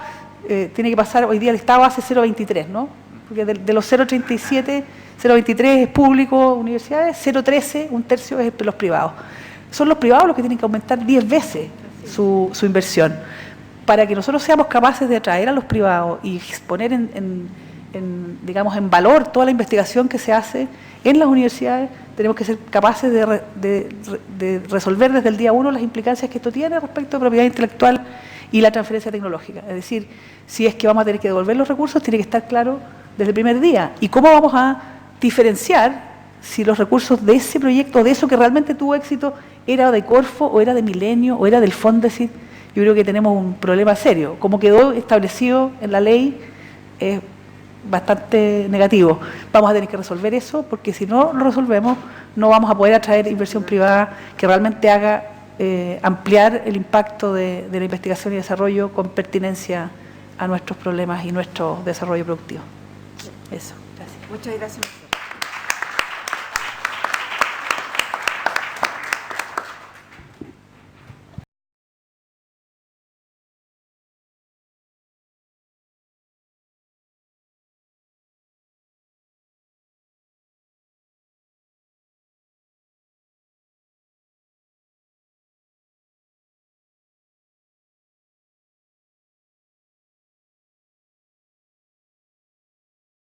tiene que pasar, hoy día el Estado hace 0,23, ¿no? Porque de los 0,37, 0,23 es público, universidades, 0,13, un tercio es los privados. Son los privados los que tienen que aumentar 10 veces su inversión. Para que nosotros seamos capaces de atraer a los privados y poner digamos, en valor toda la investigación que se hace en las universidades, tenemos que ser capaces de resolver desde el día 1 las implicancias que esto tiene respecto a propiedad intelectual y la transferencia tecnológica. Es decir, si es que vamos a tener que devolver los recursos, tiene que estar claro desde el primer día. ¿Y cómo vamos a diferenciar si los recursos de ese proyecto, de eso que realmente tuvo éxito, era de Corfo, o era de Milenio, o era del Fondesit? Yo creo que tenemos un problema serio. Como quedó establecido en la ley, es bastante negativo. Vamos a tener que resolver eso, porque si no lo resolvemos, no vamos a poder atraer inversión privada que realmente haga ampliar el impacto de la investigación y desarrollo con pertinencia a nuestros problemas y nuestro desarrollo productivo. Eso, gracias. Muchas gracias.